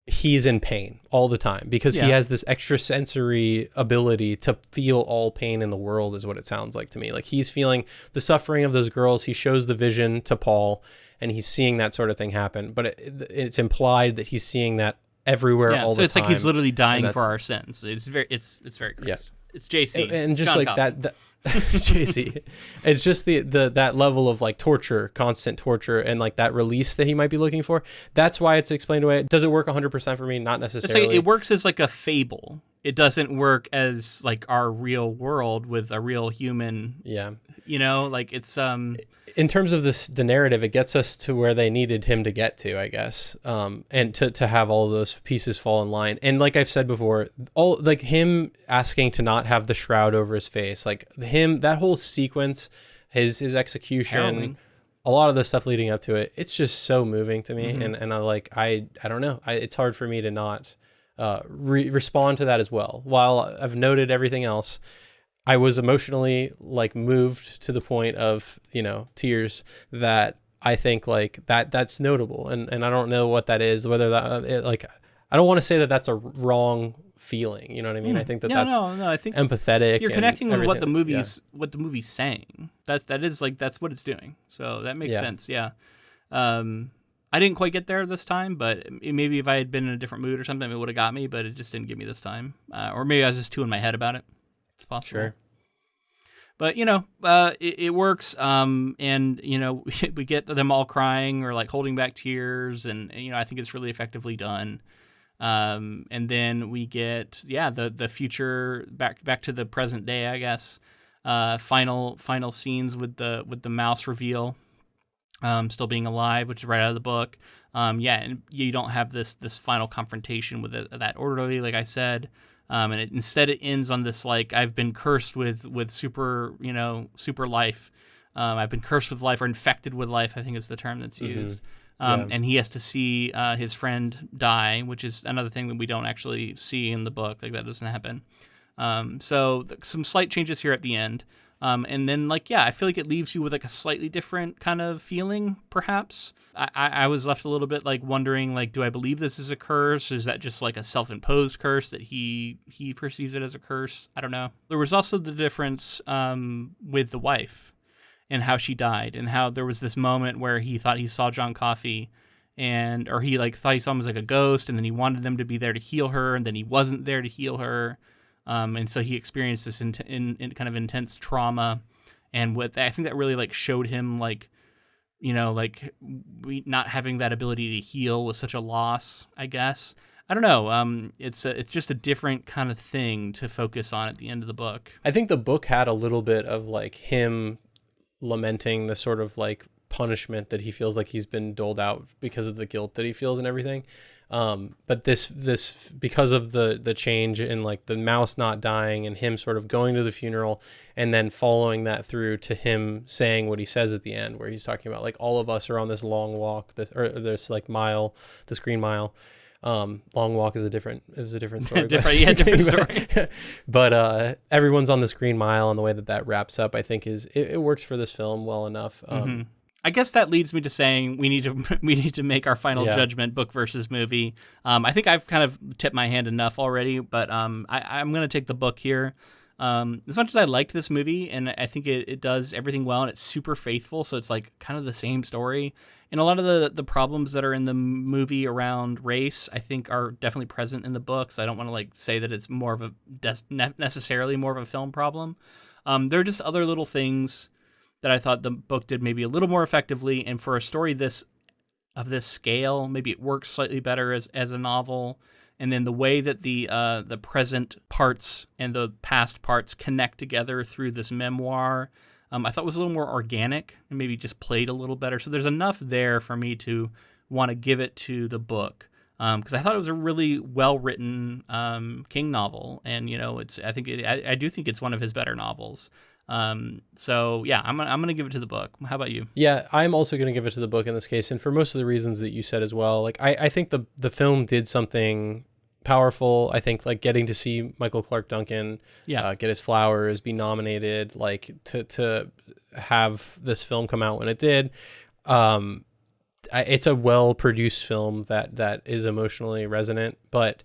he's in pain all the time, because he has this extrasensory ability to feel all pain in the world, is what it sounds like to me. Like, he's feeling the suffering of those girls. He shows the vision to Paul, and he's seeing that sort of thing happen. But it's implied that he's seeing that everywhere all the time. So it's like he's literally dying for our sins. It's very great. Yeah. It's JC. And it's just John like Coffey. that JC. It's just the that level of like torture, constant torture, and like that release that he might be looking for. That's why it's explained away. Does it work 100% for me? Not necessarily. It's like, it works as like a fable. It doesn't work as like our real world with a real human. Yeah. Like, it's in terms of the narrative, it gets us to where they needed him to get to, I guess. And to have all of those pieces fall in line. And like I've said before, all like him asking to not have the shroud over his face, like that whole sequence, his execution, harrowing. A lot of the stuff leading up to it, it's just so moving to me. Mm-hmm. And I don't know. It's hard for me to not respond to that as well. While I've noted everything else, I was emotionally like moved to the point of, tears, that I think like that's notable. And I don't know what that is, whether that I don't want to say that that's a wrong feeling. You know what I mean? I think that's I think empathetic. You're connecting with what the movie's saying. That's what it's doing. So that makes sense. Yeah. I didn't quite get there this time, but maybe if I had been in a different mood or something, it would have got me, but it just didn't get me this time. Or maybe I was just too in my head about it. It's possible. Sure. But it works. And we get them all crying or like holding back tears, and I think it's really effectively done. And then we get the future back to the present day, I guess. Final scenes with the mouse reveal, still being alive, which is right out of the book. And you don't have this final confrontation with that orderly, like I said. And instead it ends on this like, I've been cursed with super life. I've been cursed with life, or infected with life, I think is the term that's used. And he has to see his friend die, which is another thing that we don't actually see in the book. Like, that doesn't happen. So some slight changes here at the end. And then I feel like it leaves you with like a slightly different kind of feeling, perhaps. I was left a little bit like wondering, like, do I believe this is a curse? Or is that just like a self-imposed curse that he perceives it as a curse? I don't know. There was also the difference with the wife and how she died, and how there was this moment where he thought he saw John Coffey, or he like thought he saw him as like a ghost, and then he wanted them to be there to heal her, and then he wasn't there to heal her. And so he experienced this in kind of intense trauma, and I think that really like showed him like, we not having that ability to heal was such a loss, I guess. I don't know. It's just a different kind of thing to focus on at the end of the book. I think the book had a little bit of like him lamenting the sort of like punishment that he feels like he's been doled out because of the guilt that he feels and everything. But this because of the change in like the mouse not dying and him sort of going to the funeral and then following that through to him saying what he says at the end, where he's talking about like all of us are on this long walk, this like mile, this green mile. Long walk is a different story. different story. But everyone's on this green mile, and the way that wraps up, I think it works for this film well enough. I guess that leads me to saying we need to make our final judgment, book versus movie. I think I've kind of tipped my hand enough already, but I'm going to take the book here. As much as I liked this movie, and I think it does everything well, and it's super faithful, so it's like kind of the same story. And a lot of the problems that are in the movie around race, I think, are definitely present in the book. So I don't want to like say that it's more of necessarily more of a film problem. There are just other little things that I thought the book did maybe a little more effectively, and for a story of this scale, maybe it works slightly better as a novel. And then the way that the present parts and the past parts connect together through this memoir, I thought was a little more organic and maybe just played a little better. So there's enough there for me to want to give it to the book, because I thought it was a really well written King novel, and I do think it's one of his better novels. So yeah, I'm gonna give it to the book. How about you? Yeah, I'm also gonna give it to the book in this case, and for most of the reasons that you said as well. Like I think the film did something powerful. I think like getting to see Michael Clarke Duncan get his flowers, be nominated, like to have this film come out when it did. It's a well produced film that is emotionally resonant, but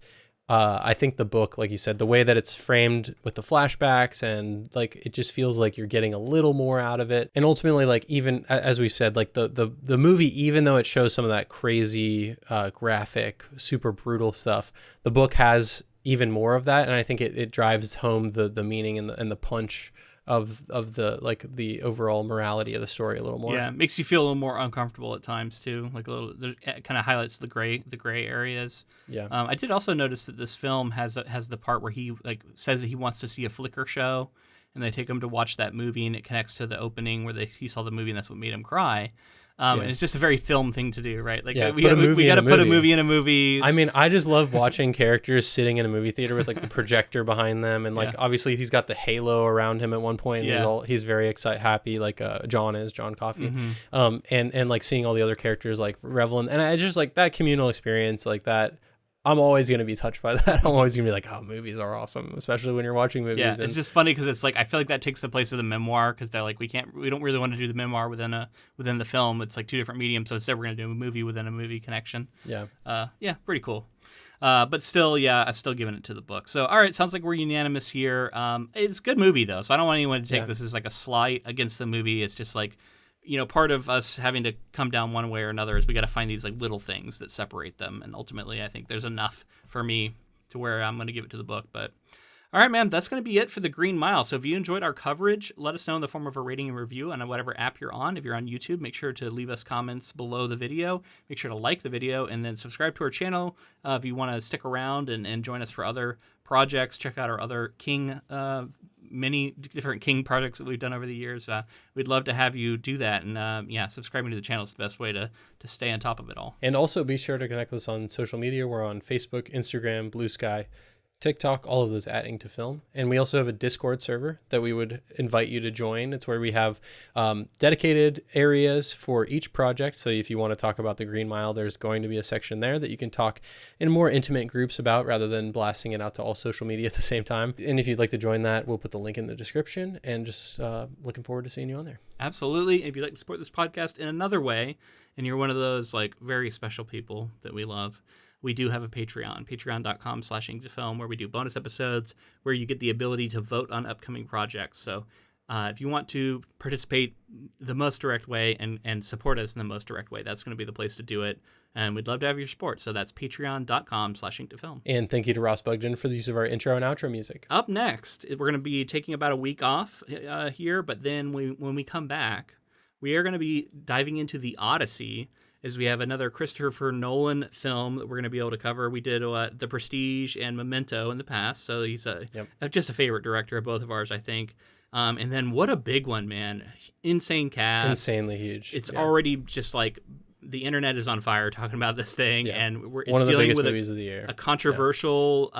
I think the book, like you said, the way that it's framed with the flashbacks, and like it just feels like you're getting a little more out of it. And ultimately, like even as we said, like the movie, even though it shows some of that crazy graphic, super brutal stuff, the book has even more of that, and I think it drives home the meaning and the punch of the overall morality of the story a little more. Yeah, it makes you feel a little more uncomfortable at times too. Like it kind of highlights the gray areas. Yeah. I did also notice that this film has the part where he like says that he wants to see a flicker show, and they take him to watch that movie, and it connects to the opening where he saw the movie, and that's what made him cry. And it's just a very film thing to do, right? Like we got to put a movie in a movie. I mean, I just love watching characters sitting in a movie theater with like the projector behind them, and like obviously he's got the halo around him at one point. And he's very happy, like John Coffey, and like seeing all the other characters like revel in, and I just like that communal experience like that. I'm always going to be touched by that. I'm always going to be like, oh, movies are awesome, especially when you're watching movies. Yeah, it's just funny because it's like I feel like that takes the place of the memoir, because they're like we don't really want to do the memoir within the film. It's like two different mediums, so instead we're going to do a movie within a movie connection. Yeah, pretty cool. But still, I'm still giving it to the book. So all right, sounds like we're unanimous here. It's a good movie though, so I don't want anyone to take this as like a slight against the movie. It's just like, part of us having to come down one way or another is we got to find these like little things that separate them. And ultimately, I think there's enough for me to where I'm going to give it to the book. But All right, man, that's going to be it for the Green Mile. So if you enjoyed our coverage, let us know in the form of a rating and review on whatever app you're on. If you're on YouTube, make sure to leave us comments below the video. Make sure to like the video and then subscribe to our channel. If you want to stick around and join us for other projects, check out our other King, many different King projects that we've done over the years. We'd love to have you do that. And subscribing to the channel is the best way to stay on top of it all. And also be sure to connect with us on social media. We're on Facebook, Instagram, Blue Sky, TikTok, all of those at Ink to Film. And we also have a Discord server that we would invite you to join. It's where we have dedicated areas for each project. So if you want to talk about the Green Mile, there's going to be a section there that you can talk in more intimate groups about rather than blasting it out to all social media at the same time. And if you'd like to join that, we'll put the link in the description, and just looking forward to seeing you on there. Absolutely. If you'd like to support this podcast in another way, and you're one of those like very special people that we love, we do have a Patreon, patreon.com/inktofilm, where we do bonus episodes, where you get the ability to vote on upcoming projects. So if you want to participate the most direct way and support us in the most direct way, that's going to be the place to do it. And we'd love to have your support. So that's patreon.com/inktofilm. And thank you to Ross Bugden for the use of our intro and outro music. Up next, we're going to be taking about a week off here, but then when we come back, we are going to be diving into the Odyssey, as we have another Christopher Nolan film that we're going to be able to cover. We did The Prestige and Memento in the past, so he's just a favorite director of both of ours, I think. And then what a big one, man. Insane cast. Insanely huge. It's already just like the internet is on fire talking about this thing, and it's one of the dealing biggest with movies of the year. A controversial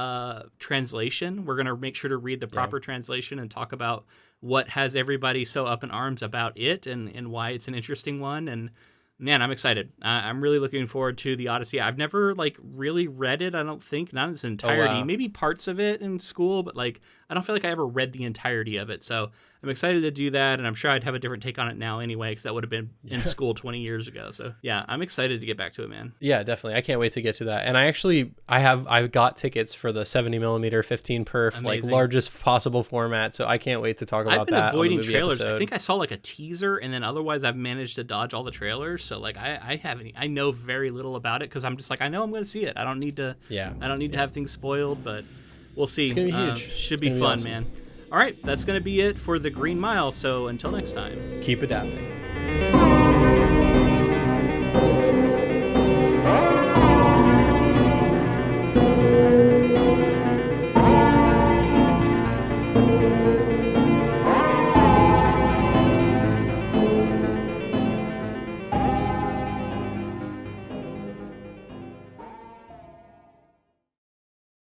translation. We're going to make sure to read the proper translation and talk about what has everybody so up in arms about it and why it's an interesting one. And man, I'm excited. I'm really looking forward to the Odyssey. I've never really read it. I don't think, not in its entirety. Oh, wow. Maybe parts of it in school, but I don't feel like I ever read the entirety of it. So I'm excited to do that, and I'm sure I'd have a different take on it now anyway, because that would have been in school 20 years ago. So yeah, I'm excited to get back to it, man. Yeah, definitely. I can't wait to get to that. And I've got tickets for the 70mm 15 perf, largest possible format. So I can't wait to talk about that. I've been avoiding on the movie trailers. episode. I think I saw a teaser, and then otherwise I've managed to dodge all the trailers. So I know very little about it, because I'm just I know I'm going to see it. I don't need to. Yeah. I don't need to have things spoiled, but we'll see. It's gonna be huge. Should be fun, awesome, man. All right, that's going to be it for the Green Mile. So until next time, keep adapting.